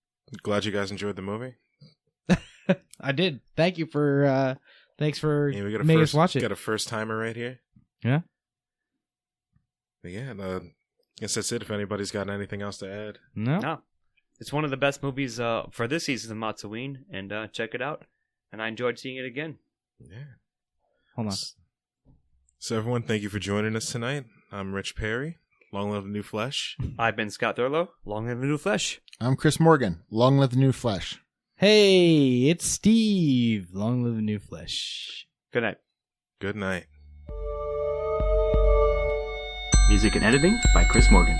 glad you guys enjoyed the movie. I did. Thank you for thanks for Yeah, we got making us watch it. Got a first timer right here. Yeah. But yeah. I guess that's it. If anybody's got anything else to add. No. It's one of the best movies for this season of MOTS-O-Ween, and check it out. And I enjoyed seeing it again. Yeah. Hold on. So everyone, thank you for joining us tonight. I'm Rich Perry. Long live the new flesh. I've been Scott Thurlow. Long live the new flesh. I'm Chris Morgan. Long live the new flesh. Hey, it's Steve. Long live the new flesh. Good night. Good night. Music and editing by Chris Morgan.